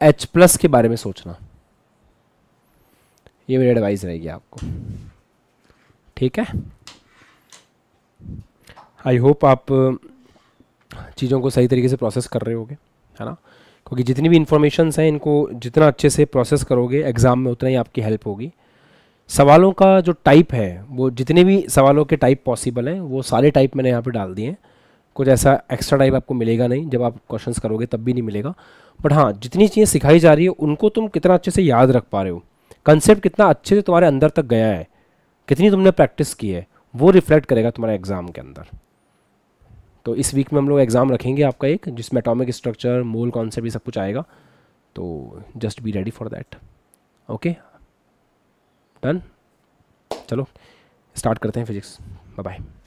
H प्लस के बारे में सोचना, ये मेरी एडवाइस रहेगी आपको। ठीक है? आई होप आप चीज़ों को सही तरीके से प्रोसेस कर रहे होगे, है ना? क्योंकि जितनी भी इंफॉर्मेशंस हैं इनको जितना अच्छे से प्रोसेस करोगे एग्ज़ाम में उतना ही आपकी हेल्प होगी। सवालों का जो टाइप है वो जितने भी सवालों के टाइप पॉसिबल हैं वो सारे टाइप मैंने यहाँ पे डाल दिए हैं। कुछ ऐसा एक्स्ट्रा टाइप आपको मिलेगा नहीं, जब आप क्वेश्चंस करोगे तब भी नहीं मिलेगा। बट हाँ, जितनी चीज़ें सिखाई जा रही है उनको तुम कितना अच्छे से याद रख पा रहे हो, कंसेप्ट कितना अच्छे से तुम्हारे अंदर तक गया है, कितनी तुमने प्रैक्टिस की है, वो रिफ्लेक्ट करेगा तुम्हारे एग्ज़ाम के अंदर। तो इस वीक में हम लोग एग्ज़ाम रखेंगे आपका एक, जिसमें एटॉमिक स्ट्रक्चर, मोल कॉन्सेप्ट ये सब कुछ आएगा। तो just be ready for that. Okay, done. चलो स्टार्ट करते हैं फिजिक्स। Bye bye.